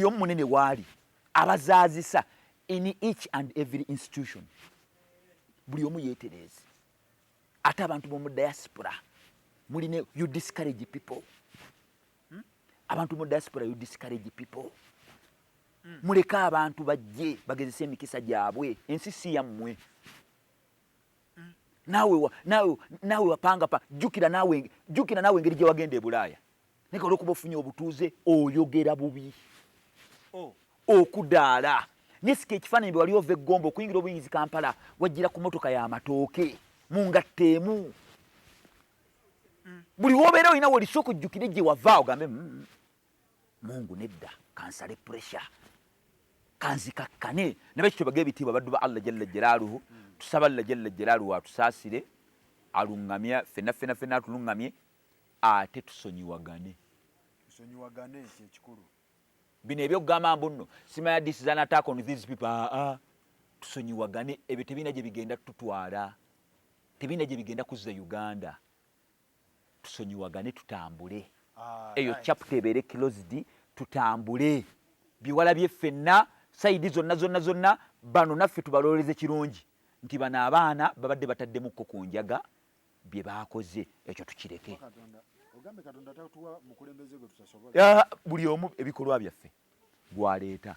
S1: omu munene waali abazaazisa in each and every institution buli omu yeetereeze ate abantu b'omu diaspora muline you discourage people abantu mu diaspora you discourage people muleke abantu bajje bagezese emikisa gyabwe ensi si yammwe naawe wapanga jjukira naawe engeri gye wagenda e Bulaaya naye olw'okuba ofunye obutuuze oyogera bubi okudaala nesika ekifaananyi bwe wali ova eggomba okuyingira obuyingizi Kampala wajjira ku motoka y'amatooke mu ngatta emu buli wobeera olina welisooka ojjukire gye wava ogambe Mungu nedda kansale pressure kanzikakkane ne bakityo bage ebitiibwa baddu ba Allah jalla jalaaluhu tusaba Allah jalla jalaaluhu atusaasire alungamya fenna atulungamye ate tusonyiwagane
S2: kyekikulu
S1: bino ebyokugamba mbu nno simanya this is an attack on these people tusonyiwagane ebyo tebina gye bigenda tutwala tebina gye bigenda kuzza Uganda tusonyiwagane tutambule eyo chapter ebeere closed tutambule biwalabye ffenna sayidi zonna bano naffe tubalooleze kirungi nti bano abaana babadde bataddemukko ku njaga bye baakoze ekyo tukireke buli omu ebikolwa byaffe gwaleeta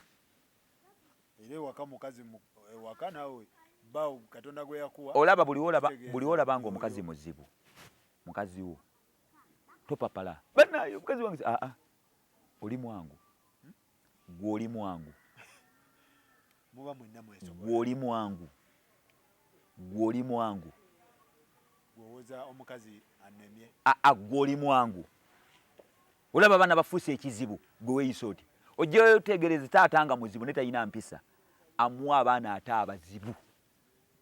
S1: olaba buli olaba nga omukazi muzibu mukazi wo topapala banaye omukazi wange oli mwangu gw'oli mwangu gw'oli mwangu gw'oli mwangu olaba abaana bafuuse ekizibu gwe weeyisa oti ojjayo otegereze taata nga muzibu ne talina mpisa amuwa abaana ate abazibu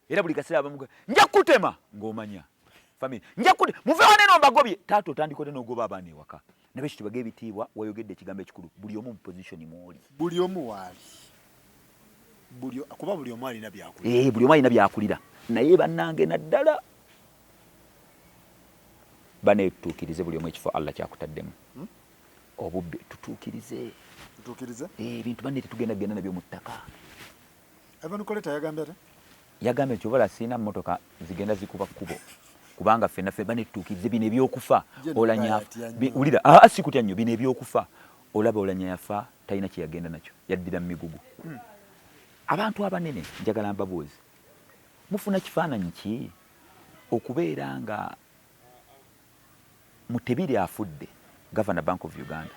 S1: era buli kaseera bamuga nja kutema ng'omanya family nja kutema muve waneno mbagobye taata otandikote n'ogoba abaana ewaka nabe kityo bage ebitiibwa wayogedde ekigambo ekikulu buli omu mu position mwoli
S2: buli omu waali kuba buli omu alina byakulira.
S1: Buli omu alina byakulira naye bannange naddala banetutuukirize buli omu ekifo Allah kyakutaddemu. Obubbi tutuukirize. Ebintu banne tetugenda genda nabyo mu ttaka.
S2: Evan Koleta yagambye ate?
S1: Yagambye nti obola sirina mmotoka zigenda zikuba kkubo kubanga ffenna banetutuukirize bino ebyokufa wulira sikutya nnyo bino ebyokufa olaba Oulanyah yafa talina kye yagenda nakyo yaddira mu migugu. Abantu abanene njagala mbabuuze mufuna kifaananyi ki okubeera nga Mutebiri afudde Governor Bank of Uganda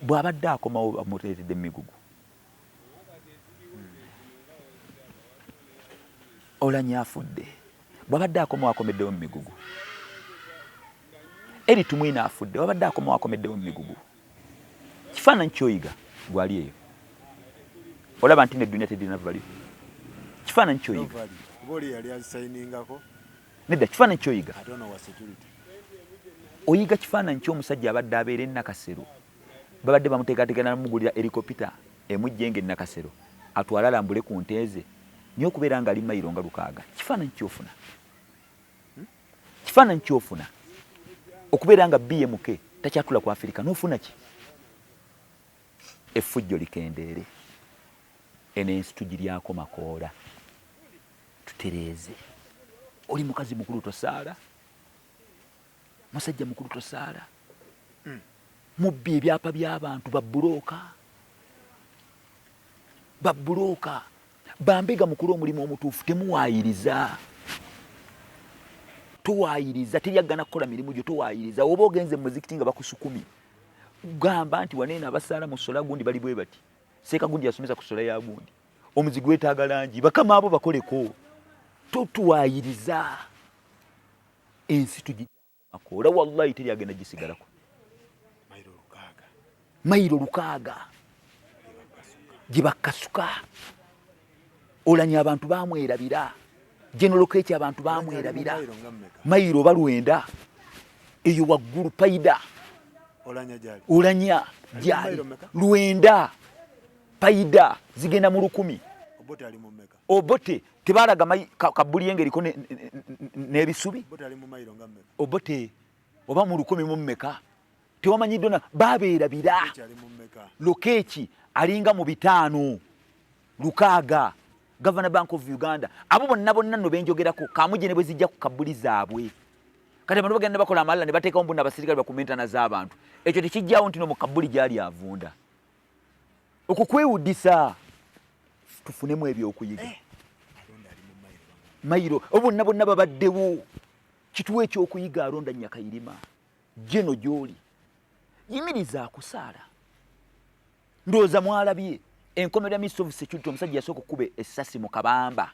S1: bw'abadde akomawo bamuteeredde mu migugu. Oulanyah afudde bw'abadde akomawo akomeddewo mu migugu. Eri Tumwina afudde bw'abadde akomawo akomeddewo mu migugu. Kifaananyi kyoyiga gwali eyo olaba nti n'edduniya terina valiyo. Kifaananyi kyoyiga nedda kifaananyi kyoyiga oyiga kifaananyi ky'omusajja abadde abeera e Nakasero babadde bamuteekateekana namugulira helikopita emujjenga e Nakasero atwale alambule ku nte ze niyo okubeera nga ali mayiro nga 600. Kifaananyi kyofuna okubeera nga BMK takyatula ku Afirika n'ofuna ki? Effujjo likendeere enensi tugiryako makoola tutereeze. Oli mukazi mukulu tosaala, musajja mukulu tosaala, mubbi ebyapa by'abantu babbulooka bambega mukulu omulimu omutuufu temuwaayiriza. Towaayiriza teryaggana kukola mirimu gyo towaayiriza. Oba ogenze mu muzikiti nga bakusukumi gamba nti waneena abasaala mu sola gundi bali bwe bati seeka gundi yasomesa ku sola ya gundi omuzi gwetaaga langi bakama abo bakoleko. Totuwaayiriza ensi tugimakoola wallahi teryagenda gisigalako. Mayiro 600 gye bakasuka. Oulanyah abantu bamwerabira. General Kechi abantu bamwerabira. Mayiro oba 9 eyo waggulu paida. Oulanyah gyali 9 paida zigenda mu 1000. Obote tebalaga kabuli yengeriko n'ebisubi. Obote oba mu 1000 mu mmeka tewamanyiddwa na babeerabira. Lokechi alinga mu 5 600 Governor Bank of Uganda abo bonna nno benjogerako kamuje ne bwe zijja ku kabuli zaabwe kati abantu bagenda bakola amalala ne bateekawo mbuna abasirikale bakumentana z'abantu ekyo tekijjawo nti no mu kabuli gyali avunda okukwewuddisa tufunemu ebyokuyiga. Mayiro bonna babaddewo kituwe ekyokuyiga alonda Nyakayirima jeno gyoli yimiriza akusaala ndowooza mwalabye enkomerera Minister of Security omusajja yasooka okkuba essasi mu Kabamba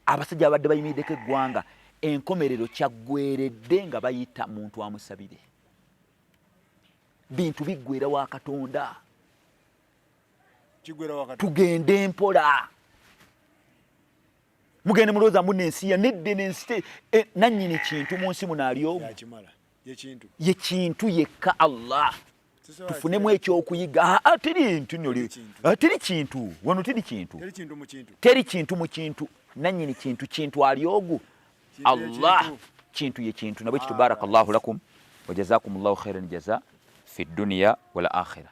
S1: abasajja abadde bayimiriddeko eggwanga enkomerero kyaggweredde nga bayita muntu amusabire. Bintu biggwera wa Katonda tugende mpola mugende mulooza munne ensi ya nedde n'ensi nannyini kintu mu nsi muno aliogu ye kintu yekka Allah. Tufunemu ekyokuyiga teri kintu wano teri kintu mu kintu nannyini kintu aliogu Allah kintu ye kintu nabwe kitubarakallahu lakum wa jazakumullahu khairan jaza fi dunya wal akhirah.